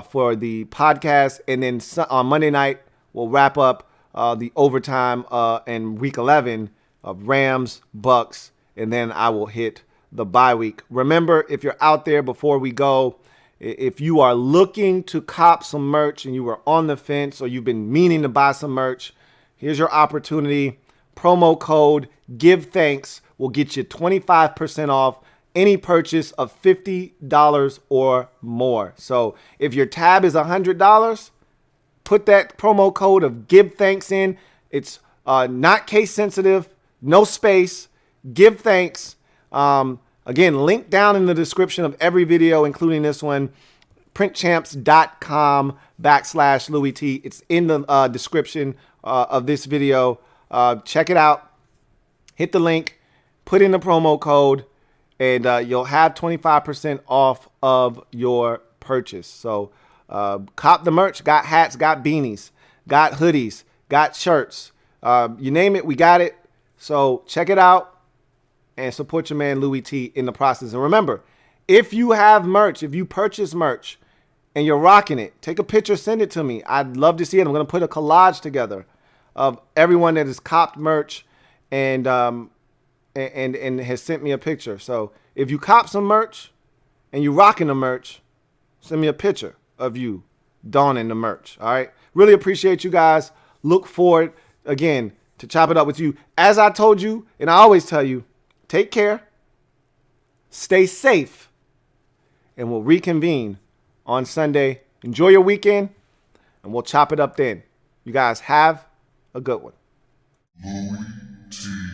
for the podcast. And then on Monday night, we'll wrap up the overtime and week 11 of Rams, Bucks, and then I will hit the bye week. Remember, if you're out there before we go, if you are looking to cop some merch and you were on the fence or you've been meaning to buy some merch, here's your opportunity. Promo code GIVETHANKS will get you 25% off any purchase of $50 or more. So if your tab is $100, put that promo code of GIVETHANKS in. It's not case sensitive, no space. Give thanks. Again, link down in the description of every video, including this one, printchamps.com/LouieT. It's in the description of this video. Check it out. Hit the link, put in the promo code, and you'll have 25% off of your purchase. So cop the merch. Got hats, got beanies, got hoodies, got shirts. You name it, we got it. So check it out. And support your man Louie T in the process. And remember, if you have merch, if you purchase merch and you're rocking it, take a picture, send it to me. I'd love to see it. I'm going to put a collage together of everyone that has copped merch and has sent me a picture. So if you cop some merch and you rocking the merch, send me a picture of you donning the merch. All right. Really appreciate you guys. Look forward again to chop it up with you. As I told you, and I always tell you, Take care. Stay safe. And we'll reconvene on Sunday. Enjoy your weekend, and we'll chop it up then. You guys have a good one. Louie T.